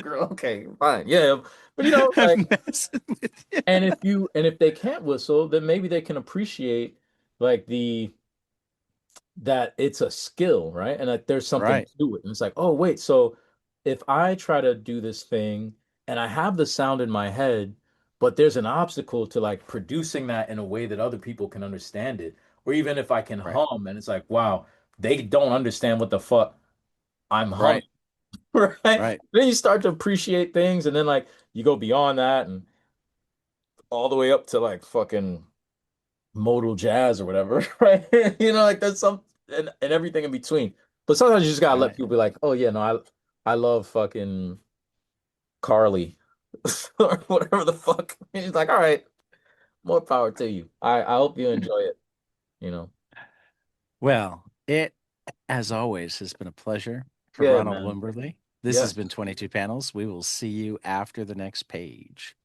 girl, okay, fine, yeah, but like, I'm messing with you. and if they can't whistle, then maybe they can appreciate like the that it's a skill, right? And that there's something Right. to it. And it's like, oh, wait, so if I try to do this thing and I have the sound in my head, but there's an obstacle to like producing that in a way that other people can understand it, or even if I can Right. hum and it's like, wow, they don't understand what the fuck I'm humming, Right. right? Right. Then you start to appreciate things, and then like you go beyond that and all the way up to like fucking modal jazz or whatever, right? Like there's some and everything in between. But sometimes you just gotta let Right. people be like, oh yeah, no, I love fucking Carly or whatever the fuck. And he's like, all right, more power to you. I hope you enjoy it, you know. Well, it, as always, has been a pleasure for Yeah, Ronald man. Wimberly. This has Yes. been 22 Panels. We will see you after the next page.